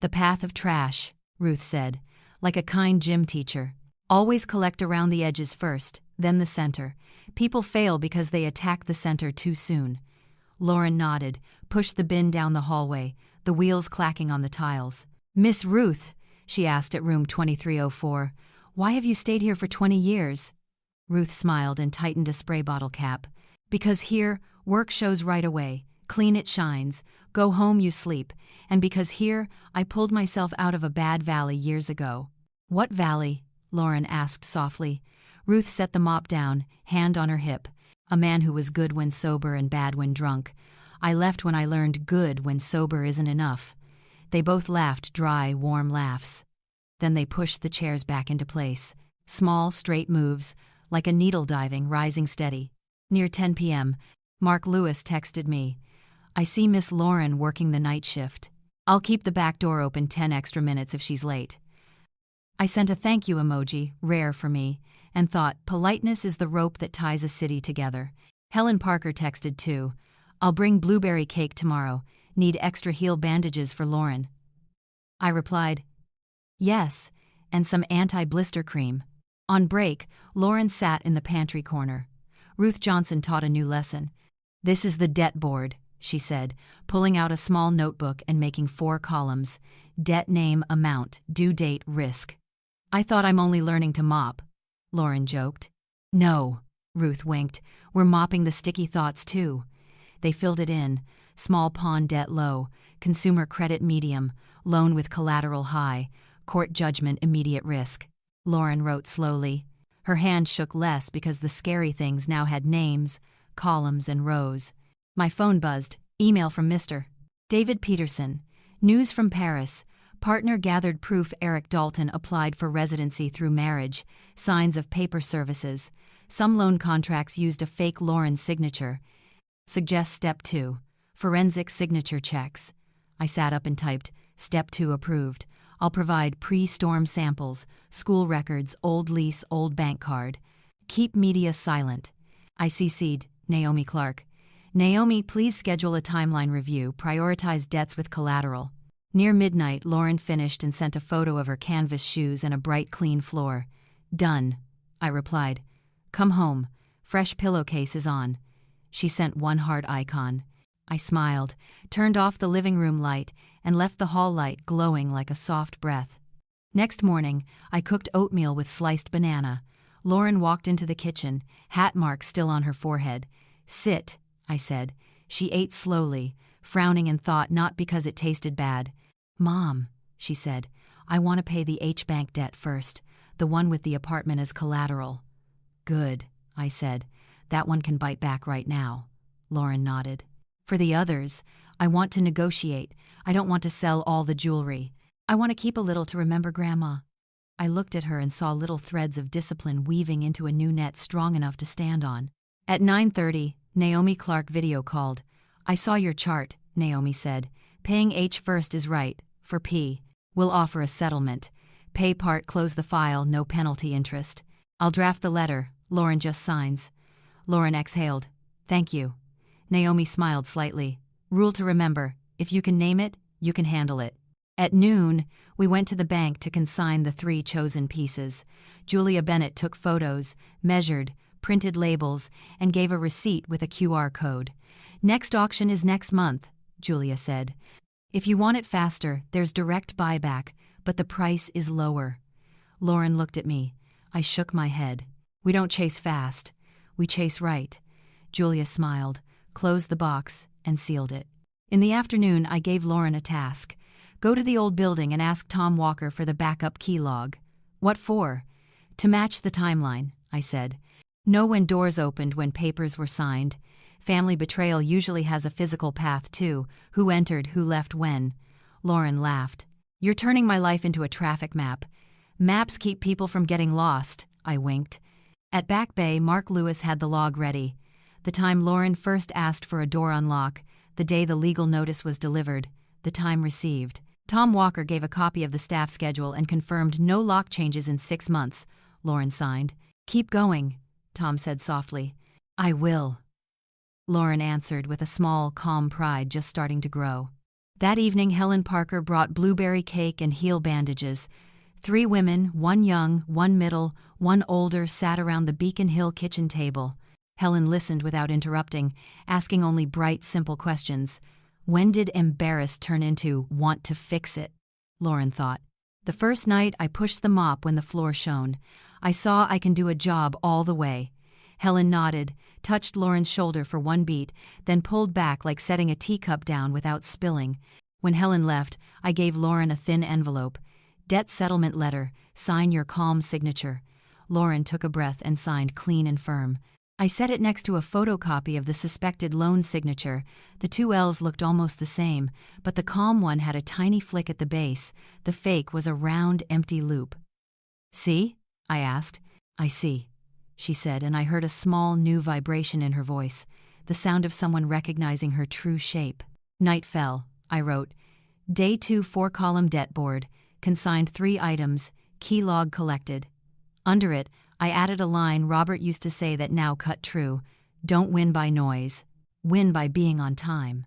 The path of trash, Ruth said, like a kind gym teacher. Always collect around the edges first, then the center. People fail because they attack the center too soon. Lauren nodded, pushed the bin down the hallway, the wheels clacking on the tiles. Miss Ruth, she asked at room 2304, why have you stayed here for 20 years? Ruth smiled and tightened a spray bottle cap. Because here, work shows right away, clean it shines, go home you sleep, and because here, I pulled myself out of a bad valley years ago. What valley? Lauren asked softly. Ruth set the mop down, hand on her hip. A man who was good when sober and bad when drunk. I left when I learned good when sober isn't enough. They both laughed dry, warm laughs. Then they pushed the chairs back into place. Small, straight moves, like a needle diving, rising steady. Near 10 p.m., Mark Lewis texted me. I see Miss Lauren working the night shift. I'll keep the back door open 10 extra minutes if she's late. I sent a thank you emoji, rare for me, and thought, politeness is the rope that ties a city together. Helen Parker texted too. I'll bring blueberry cake tomorrow. Need extra heel bandages for Lauren. I replied, yes, and some anti-blister cream. On break, Lauren sat in the pantry corner. Ruth Johnson taught a new lesson. This is the debt board, she said, pulling out a small notebook and making 4 columns. Debt name, amount, due date, risk. I thought I'm only learning to mop, Lauren joked. No, Ruth winked. We're mopping the sticky thoughts too. They filled it in. Small pawn debt low, consumer credit medium, loan with collateral high, court judgment immediate risk. Lauren wrote slowly. Her hand shook less because the scary things now had names, columns, and rows. My phone buzzed. Email from Mr. David Peterson. News from Paris. Partner gathered proof Eric Dalton applied for residency through marriage. Signs of paper services. Some loan contracts used a fake Lauren signature. Suggest step 2. Forensic signature checks. I sat up and typed, Step 2 approved. I'll provide pre-storm samples, school records, old lease, old bank card. Keep media silent. I CC'd Naomi Clark. Naomi, please schedule a timeline review, prioritize debts with collateral. Near midnight, Lauren finished and sent a photo of her canvas shoes and a bright, clean floor. Done, I replied. Come home. Fresh pillowcase is on. She sent one heart icon. I smiled, turned off the living room light, and left the hall light glowing like a soft breath. Next morning, I cooked oatmeal with sliced banana. Lauren walked into the kitchen, hat mark still on her forehead. Sit, I said. She ate slowly, frowning in thought not because it tasted bad. Mom, she said, I want to pay the H-Bank debt first, the one with the apartment as collateral. Good, I said. That one can bite back right now. Lauren nodded. For the others, I want to negotiate. I don't want to sell all the jewelry. I want to keep a little to remember Grandma. I looked at her and saw little threads of discipline weaving into a new net strong enough to stand on. At 9:30, Naomi Clark video called. I saw your chart, Naomi said. Paying H first is right. For P, we'll offer a settlement. Pay part, close the file, no penalty interest. I'll draft the letter. Lauren just signs. Lauren exhaled. Thank you. Naomi smiled slightly. Rule to remember, if you can name it, you can handle it. At noon, we went to the bank to consign the 3 chosen pieces. Julia Bennett took photos, measured, printed labels, and gave a receipt with a QR code. Next auction is next month, Julia said. If you want it faster, there's direct buyback, but the price is lower. Lauren looked at me. I shook my head. We don't chase fast. We chase right. Julia smiled, closed the box, and sealed it. In the afternoon, I gave Lauren a task. Go to the old building and ask Tom Walker for the backup key log. What for? To match the timeline, I said. Know when doors opened, when papers were signed. Family Betrayal usually has a physical path too, who entered, who left when. Lauren laughed. You're turning my life into a traffic map. Maps keep people from getting lost, I winked. At Back Bay, Mark Lewis had the log ready. The time Lauren first asked for a door unlock, the day the legal notice was delivered, the time received. Tom Walker gave a copy of the staff schedule and confirmed no lock changes in 6 months, Lauren signed. Keep going, Tom said softly. I will. Lauren answered with a small, calm pride just starting to grow. That evening, Helen Parker brought blueberry cake and heel bandages. 3 women, 1 young, 1 middle, 1 older, sat around the Beacon Hill kitchen table. Helen listened without interrupting, asking only bright, simple questions. When did embarrassed turn into want to fix it? Lauren thought. The first night, I pushed the mop when the floor shone. I saw I can do a job all the way. Helen nodded, touched Lauren's shoulder for 1 beat, then pulled back like setting a teacup down without spilling. When Helen left, I gave Lauren a thin envelope. Debt settlement letter, sign your calm signature. Lauren took a breath and signed clean and firm. I set it next to a photocopy of the suspected loan signature. The 2 L's looked almost the same, but the calm one had a tiny flick at the base. The fake was a round, empty loop. See? I asked. I see, she said, and I heard a small, new vibration in her voice, the sound of someone recognizing her true shape. Night fell, I wrote. Day 2 4-column debt board, consigned 3 items, key log collected. Under it, I added a line Robert used to say that now cut true. Don't win by noise. Win by being on time.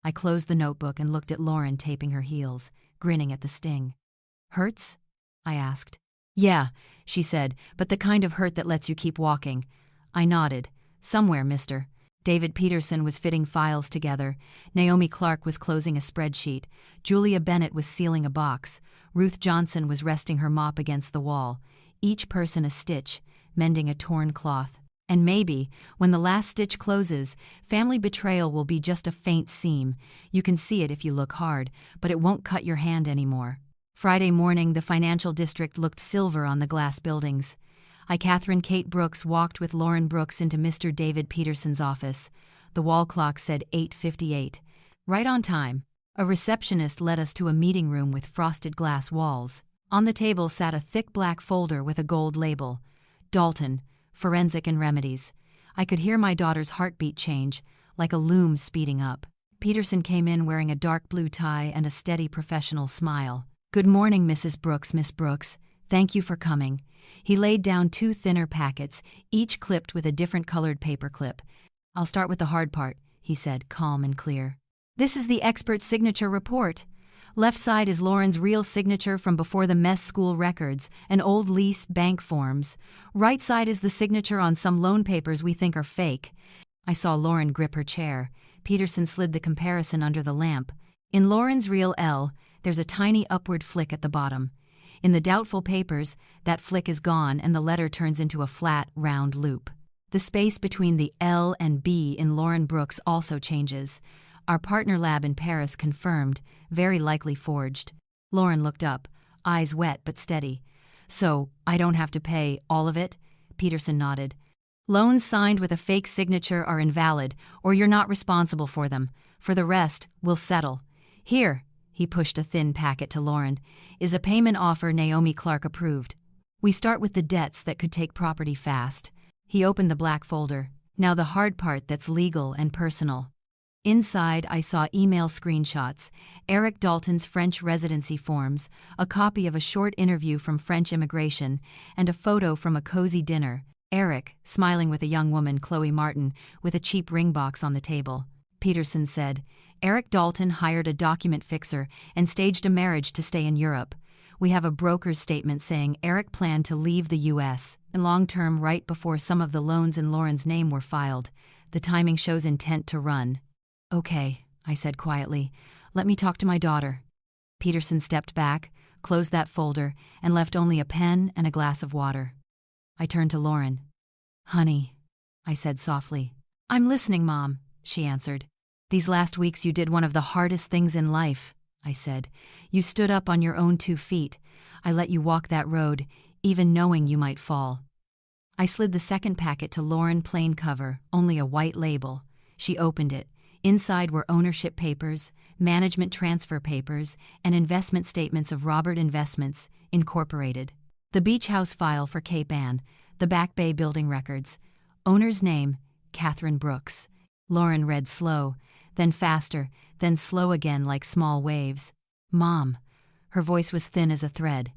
I closed the notebook and looked at Lauren taping her heels, grinning at the sting. Hurts? I asked. Yeah, she said, but the kind of hurt that lets you keep walking. I nodded. Somewhere, mister. David Peterson was fitting files together. Naomi Clark was closing a spreadsheet. Julia Bennett was sealing a box. Ruth Johnson was resting her mop against the wall. Each person a stitch, mending a torn cloth. And maybe, when the last stitch closes, family betrayal will be just a faint seam. You can see it if you look hard, but it won't cut your hand anymore. Friday morning, the financial district looked silver on the glass buildings. Catherine Kate Brooks walked with Lauren Brooks into Mr. David Peterson's office. The wall clock said 8:58. Right on time. A receptionist led us to a meeting room with frosted glass walls. On the table sat a thick black folder with a gold label. Dalton, Forensic and Remedies. I could hear my daughter's heartbeat change, like a loom speeding up. Peterson came in wearing a dark blue tie and a steady professional smile. Good morning, Mrs. Brooks, Miss Brooks. Thank you for coming. He laid down 2 thinner packets, each clipped with a different colored paper clip. I'll start with the hard part, he said, calm and clear. This is the expert signature report. Left side is Lauren's real signature from before the mess school records, an old lease, bank forms. Right side is the signature on some loan papers we think are fake. I saw Lauren grip her chair. Peterson slid the comparison under the lamp. In Lauren's real L, there's a tiny upward flick at the bottom. In the doubtful papers, that flick is gone and the letter turns into a flat, round loop. The space between the L and B in Lauren Brooks also changes. Our partner lab in Paris confirmed, very likely forged. Lauren looked up. eyes wet but steady. So, I don't have to pay all of it? Peterson nodded. Loans signed with a fake signature are invalid, or you're not responsible for them. For the rest, we'll settle. Here, he pushed a thin packet to Lauren, is a payment offer Naomi Clark approved. We start with the debts that could take property fast. He opened the black folder. Now the hard part that's legal and personal. Inside, I saw email screenshots, Eric Dalton's French residency forms, a copy of a short interview from French immigration, and a photo from a cozy dinner. Eric, smiling with a young woman, Chloe Martin, with a cheap ring box on the table. Peterson said, Eric Dalton hired a document fixer and staged a marriage to stay in Europe. We have a broker's statement saying Eric planned to leave the U.S. in long-term right before some of the loans in Lauren's name were filed. The timing shows intent to run. Okay, I said quietly. Let me talk to my daughter. Peterson stepped back, closed that folder, and left only a pen and a glass of water. I turned to Lauren. Honey, I said softly. I'm listening, Mom, she answered. These last weeks you did one of the hardest things in life, I said. You stood up on your own 2 feet. I let you walk that road, even knowing you might fall. I slid the second packet to Lauren, plain cover, only a white label. She opened it. Inside were ownership papers, management transfer papers, and investment statements of Robert Investments, Incorporated. The beach house file for Cape Ann, the Back Bay building records. Owner's name, Catherine Brooks. Lauren read slow, then faster, then slow again like small waves. Mom. Her voice was thin as a thread.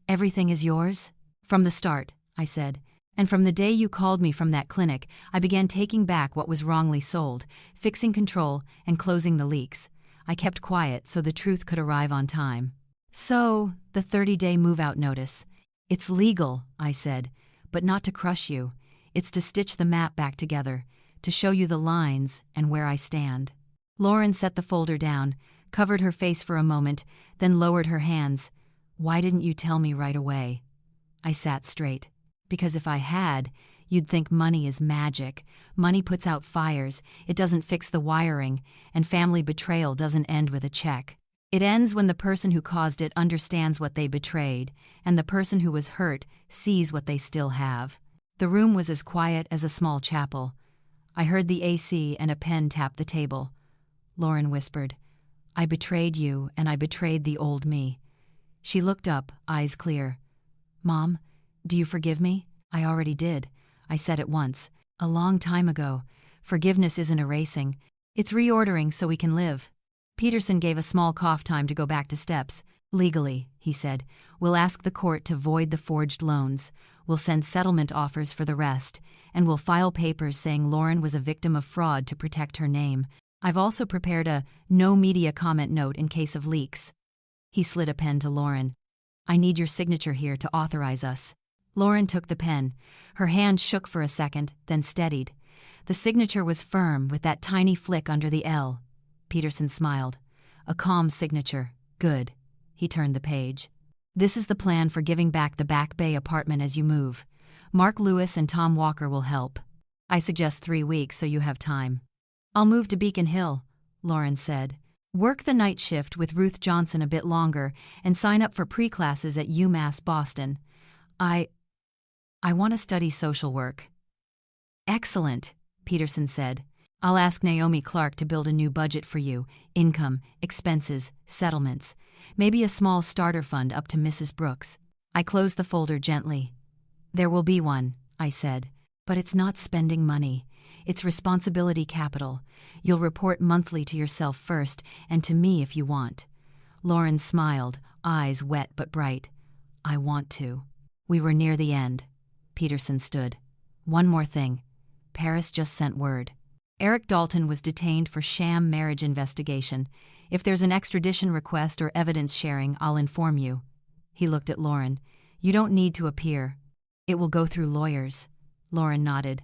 Everything is yours? From the start, I said. And from the day you called me from that clinic, I began taking back what was wrongly sold, fixing control, and closing the leaks. I kept quiet so the truth could arrive on time. So, the 30-day move-out notice. It's legal, I said, but not to crush you. It's to stitch the map back together, to show you the lines and where I stand. Lauren set the folder down, covered her face for a moment, then lowered her hands. Why didn't you tell me right away? I sat straight. Because if I had, you'd think money is magic. Money puts out fires, it doesn't fix the wiring, and family betrayal doesn't end with a check. It ends when the person who caused it understands what they betrayed, and the person who was hurt sees what they still have. The room was as quiet as a small chapel. I heard the AC and a pen tap the table. Lauren whispered, I betrayed you, and I betrayed the old me. She looked up, eyes clear. Mom, do you forgive me? I already did. I said it once. A long time ago. Forgiveness isn't erasing. It's reordering so we can live. Peterson gave a small cough time to go back to steps. Legally, he said, we'll ask the court to void the forged loans. We'll send settlement offers for the rest. And we'll file papers saying Lauren was a victim of fraud to protect her name. I've also prepared a no media comment note in case of leaks. He slid a pen to Lauren. I need your signature here to authorize us. Lauren took the pen. Her hand shook for a second, then steadied. The signature was firm, with that tiny flick under the L. Peterson smiled. A calm signature. Good. He turned the page. This is the plan for giving back the Back Bay apartment as you move. Mark Lewis and Tom Walker will help. I suggest 3 weeks so you have time. I'll move to Beacon Hill, Lauren said. Work the night shift with Ruth Johnson a bit longer and sign up for pre-classes at UMass Boston. I want to study social work. Excellent, Peterson said. I'll ask Naomi Clark to build a new budget for you. Income, expenses, settlements. Maybe a small starter fund up to Mrs. Brooks. I closed the folder gently. There will be one, I said. But it's not spending money. It's responsibility capital. You'll report monthly to yourself first, and to me if you want. Lauren smiled, eyes wet but bright. I want to. We were near the end. Peterson stood. One more thing. Paris just sent word. Eric Dalton was detained for sham marriage investigation. If there's an extradition request or evidence sharing, I'll inform you. He looked at Lauren. You don't need to appear. It will go through lawyers. Lauren nodded.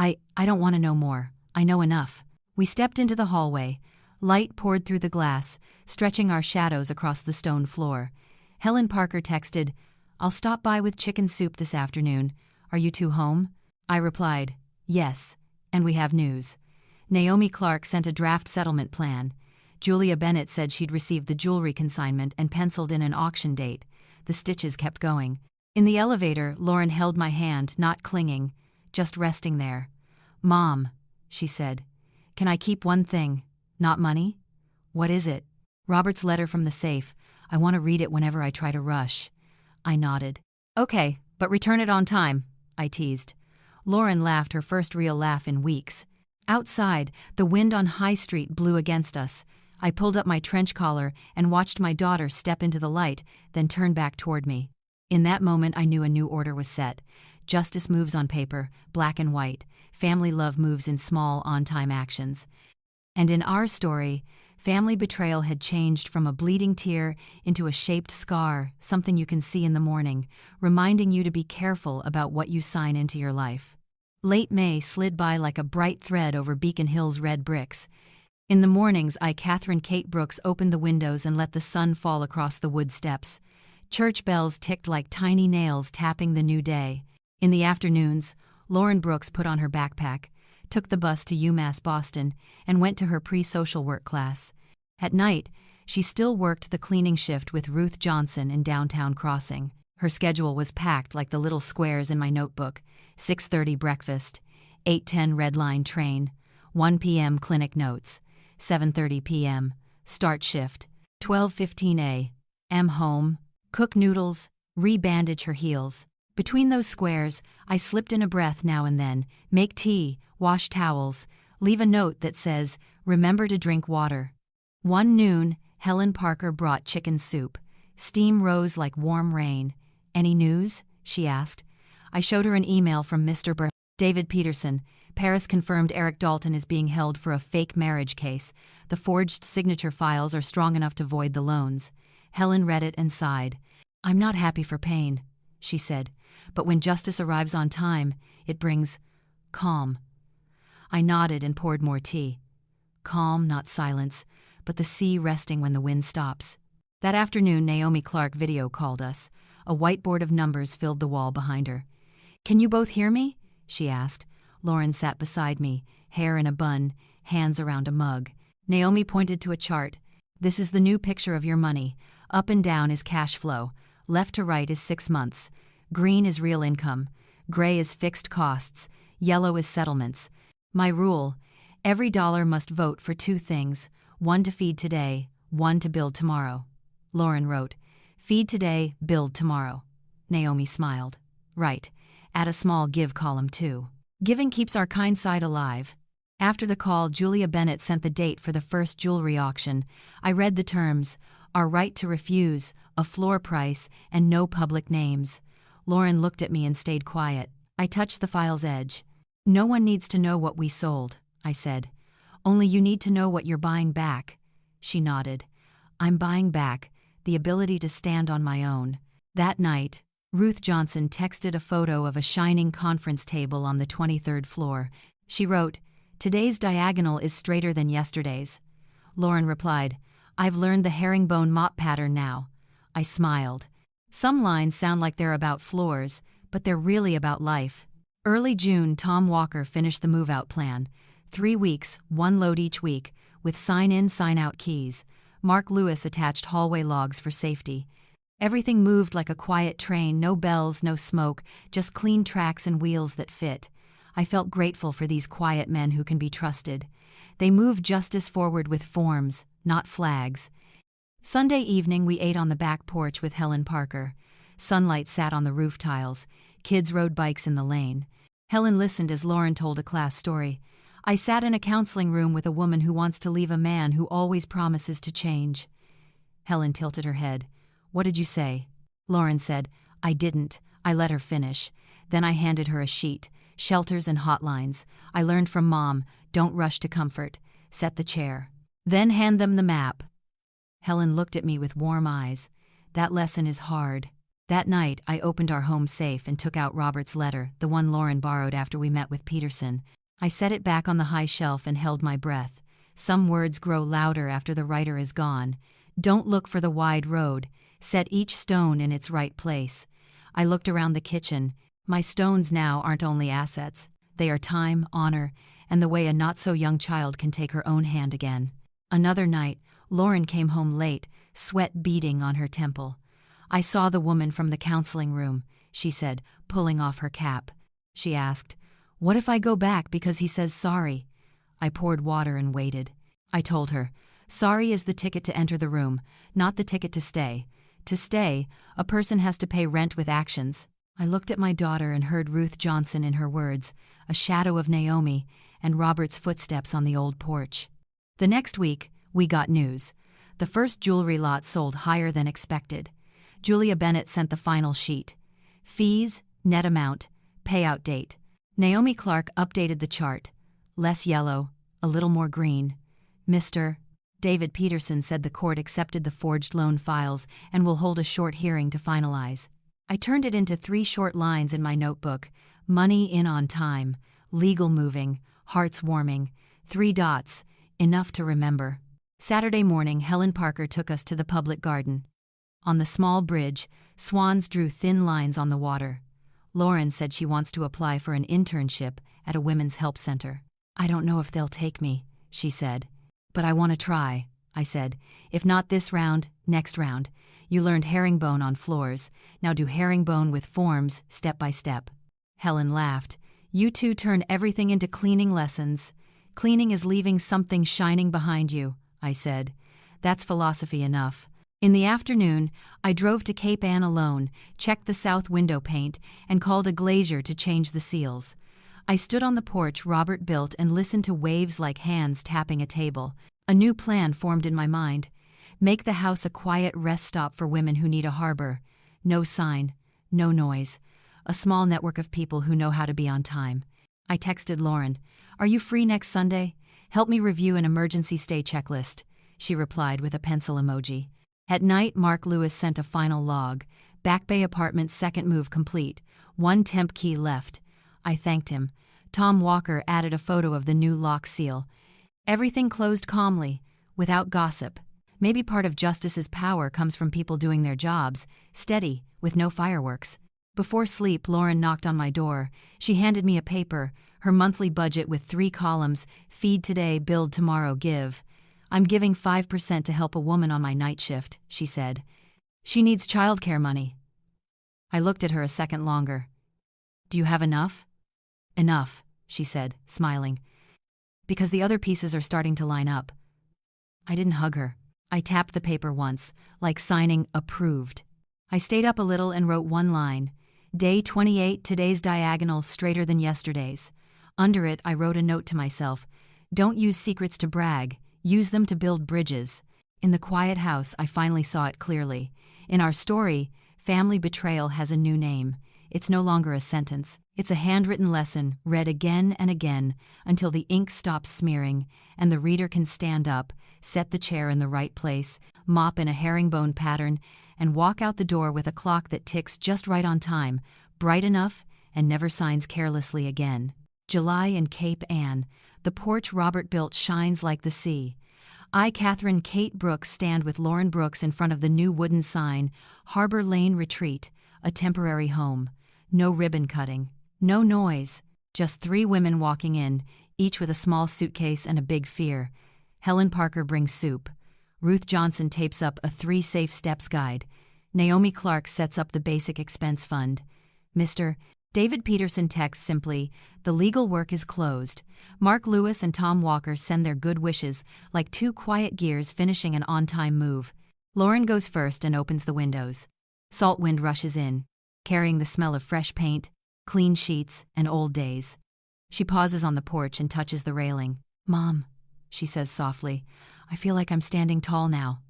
I don't want to know more. I know enough. We stepped into the hallway. Light poured through the glass, stretching our shadows across the stone floor. Helen Parker texted, I'll stop by with chicken soup this afternoon. Are you two home? I replied, yes, and we have news. Naomi Clark sent a draft settlement plan. Julia Bennett said she'd received the jewelry consignment and penciled in an auction date. the stitches kept going. In the elevator, Lauren held my hand, not clinging, just resting there. "Mom," she said, "can I keep one thing? Not money?" "What is it?" "Robert's letter from the safe. I want to read it whenever I try to rush." I nodded. "Okay, but return it on time," I teased. Lauren laughed, her first real laugh in weeks. Outside, the wind on High Street blew against us. I pulled up my trench collar and watched my daughter step into the light, then turn back toward me. In that moment, I knew a new order was set. Justice moves on paper, black and white. Family love moves in small, on-time actions. And in our story, family betrayal had changed from a bleeding tear into a shaped scar, something you can see in the morning, reminding you to be careful about what you sign into your life. Late May slid by like a bright thread over Beacon Hill's red bricks. In the mornings, Catherine Kate Brooks, opened the windows and let the sun fall across the wood steps. Church bells ticked like tiny nails tapping the new day. In the afternoons, Lauren Brooks put on her backpack, took the bus to UMass Boston, and went to her pre-social work class. At night, she still worked the cleaning shift with Ruth Johnson in downtown Crossing. Her schedule was packed like the little squares in my notebook: 6:30 breakfast, 8:10 red line train, 1 p.m. clinic notes, 7:30 p.m. start shift, 12:15 a.m. home, cook noodles, re-bandage her heels. Between those squares, I slipped in a breath now and then, make tea, wash towels, leave a note that says, "Remember to drink water." One noon, Helen Parker brought chicken soup. Steam rose like warm rain. "Any news?" she asked. I showed her an email from Mr. David Peterson. Paris confirmed Eric Dalton is being held for a fake marriage case. The forged signature files are strong enough to void the loans. Helen read it and sighed. "I'm not happy for pain," she said, "but when justice arrives on time, it brings calm." I nodded and poured more tea. Calm, not silence, but the sea resting when the wind stops. That afternoon, Naomi Clark video called us. A whiteboard of numbers filled the wall behind her. "Can you both hear me?" she asked. Lauren sat beside me, hair in a bun, hands around a mug. Naomi pointed to a chart. "This is the new picture of your money. Up and down is cash flow. Left to right is 6 months. Green is real income. Gray is fixed costs. Yellow is settlements. My rule: every dollar must vote for 2 things, one to feed today, one to build tomorrow." Lauren wrote, "Feed today, build tomorrow." Naomi smiled. "Right. Add a small give column too. Giving keeps our kind side alive." After the call, Julia Bennett sent the date for the first jewelry auction. I read the terms: our right to refuse, a floor price, and no public names. Lauren looked at me and stayed quiet. I touched the file's edge. "No one needs to know what we sold," I said. "Only you need to know what you're buying back." She nodded. "I'm buying back the ability to stand on my own." That night, Ruth Johnson texted a photo of a shining conference table on the 23rd floor. She wrote, "Today's diagonal is straighter than yesterday's." Lauren replied, "I've learned the herringbone mop pattern now." I smiled. Some lines sound like they're about floors, but they're really about life. Early June, Tom Walker finished the move-out plan. 3 weeks, 1 load each week, with sign-in, sign-out keys. Mark Lewis attached hallway logs for safety. Everything moved like a quiet train, no bells, no smoke, just clean tracks and wheels that fit. I felt grateful for these quiet men who can be trusted. They moved justice forward with forms, not flags. Sunday evening, we ate on the back porch with Helen Parker. Sunlight sat on the roof tiles. Kids rode bikes in the lane. Helen listened as Lauren told a class story. "I sat in a counseling room with a woman who wants to leave a man who always promises to change." Helen tilted her head. "What did you say?" Lauren said, "I didn't. I let her finish. Then I handed her a sheet. Shelters and hotlines. I learned from Mom, don't rush to comfort. Set the chair. Then hand them the map." Helen looked at me with warm eyes. "That lesson is hard." That night, I opened our home safe and took out Robert's letter, the one Lauren borrowed after we met with Peterson. I set it back on the high shelf and held my breath. Some words grow louder after the writer is gone. Don't look for the wide road. Set each stone in its right place. I looked around the kitchen. My stones now aren't only assets. They are time, honor, and the way a not-so-young child can take her own hand again. Another night, Lauren came home late, sweat beading on her temple. I saw the woman from the counseling room, she said, pulling off her cap. She asked, "What if I go back because he says sorry?" I poured water and waited. I told her, "Sorry is the ticket to enter the room, not the ticket to stay. To stay, a person has to pay rent with actions." I looked at my daughter and heard Ruth Johnson in her words, a shadow of Naomi, and Robert's footsteps on the old porch. The next week, we got news. The first jewelry lot sold higher than expected. Julia Bennett sent the final sheet. Fees, net amount, payout date. Naomi Clark updated the chart. Less yellow, a little more green. Mr. David Peterson said the court accepted the forged loan files and will hold a short hearing to finalize. I turned it into 3 short lines in my notebook. Money in on time, legal moving, hearts warming, 3 dots, enough to remember. Saturday morning, Helen Parker took us to the public garden. On the small bridge, swans drew thin lines on the water. Lauren said she wants to apply for an internship at a women's help center. "I don't know if they'll take me," she said. "But I want to try," I said. "If not this round, next round. You learned herringbone on floors. Now do herringbone with forms, step by step." Helen laughed. "You two turn everything into cleaning lessons." "Cleaning is leaving something shining behind you," I said. "That's philosophy enough." In the afternoon, I drove to Cape Ann alone, checked the south window paint, and called a glazier to change the seals. I stood on the porch Robert built and listened to waves like hands tapping a table. A new plan formed in my mind. Make the house a quiet rest stop for women who need a harbor. No sign, no noise. A small network of people who know how to be on time. I texted Lauren, "Are you free next Sunday? Help me review an emergency stay checklist." She replied with a pencil emoji. At night, Mark Lewis sent a final log. Back Bay Apartments' second move complete. 1 temp key left. I thanked him. Tom Walker added a photo of the new lock seal. Everything closed calmly, without gossip. Maybe part of justice's power comes from people doing their jobs, steady, with no fireworks. Before sleep, Lauren knocked on my door. She handed me a paper, her monthly budget with 3 columns, feed today, build tomorrow, give. "I'm giving 5% to help a woman on my night shift," she said. "She needs childcare money." I looked at her a second longer. "Do you have enough?" "Enough," she said, smiling. "Because the other pieces are starting to line up." I didn't hug her. I tapped the paper once, like signing approved. I stayed up a little and wrote 1 line. Day 28, today's diagonal straighter than yesterday's. Under it, I wrote a note to myself. Don't use secrets to brag. Use them to build bridges. In the quiet house, I finally saw it clearly. In our story, family betrayal has a new name. It's no longer a sentence. It's a handwritten lesson, read again and again, until the ink stops smearing, and the reader can stand up, set the chair in the right place, mop in a herringbone pattern, and walk out the door with a clock that ticks just right on time, bright enough, and never signs carelessly again. July in Cape Ann. The porch Robert built shines like the sea. I, Catherine Kate Brooks, stand with Lauren Brooks in front of the new wooden sign, Harbor Lane Retreat, a temporary home. No ribbon cutting. No noise. Just 3 women walking in, each with a small suitcase and a big fear. Helen Parker brings soup. Ruth Johnson tapes up a 3 safe steps guide. Naomi Clark sets up the basic expense fund. Mr. David Peterson texts simply, "The legal work is closed." Mark Lewis and Tom Walker send their good wishes, like 2 quiet gears finishing an on-time move. Lauren goes first and opens the windows. Salt wind rushes in, carrying the smell of fresh paint, clean sheets, and old days. She pauses on the porch and touches the railing. "Mom," she says softly, "I feel like I'm standing tall now."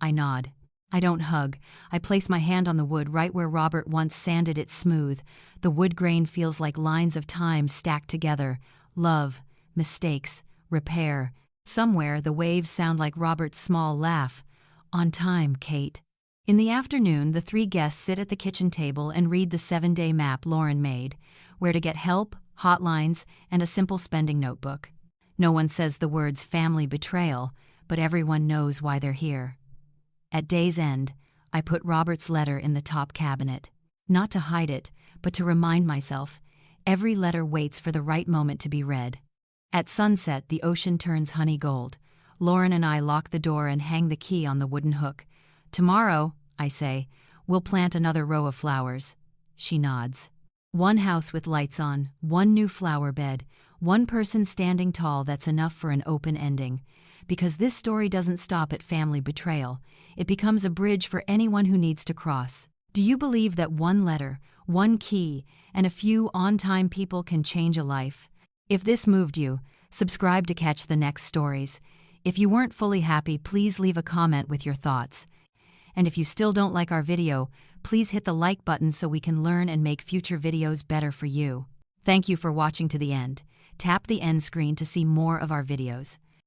I nod. I don't hug. I place my hand on the wood right where Robert once sanded it smooth. The wood grain feels like lines of time stacked together. Love, mistakes, repair. Somewhere the waves sound like Robert's small laugh. "On time, Kate." In the afternoon, the 3 guests sit at the kitchen table and read the 7-day map Lauren made, where to get help, hotlines, and a simple spending notebook. No one says the words family betrayal, but everyone knows why they're here. At day's end, I put Robert's letter in the top cabinet. Not to hide it, but to remind myself, every letter waits for the right moment to be read. At sunset, the ocean turns honey gold. Lauren and I lock the door and hang the key on the wooden hook. "Tomorrow," I say, We'll plant another row of flowers. She nods. One house with lights on, one new flower bed, one person standing tall. That's enough for an open ending. Because this story doesn't stop at family betrayal. It becomes a bridge for anyone who needs to cross. Do you believe that one letter, one key, and a few on-time people can change a life? If this moved you, subscribe to catch the next stories. If you weren't fully happy, please leave a comment with your thoughts. And if you still don't like our video, please hit the like button so we can learn and make future videos better for you. Thank you for watching to the end. Tap the end screen to see more of our videos.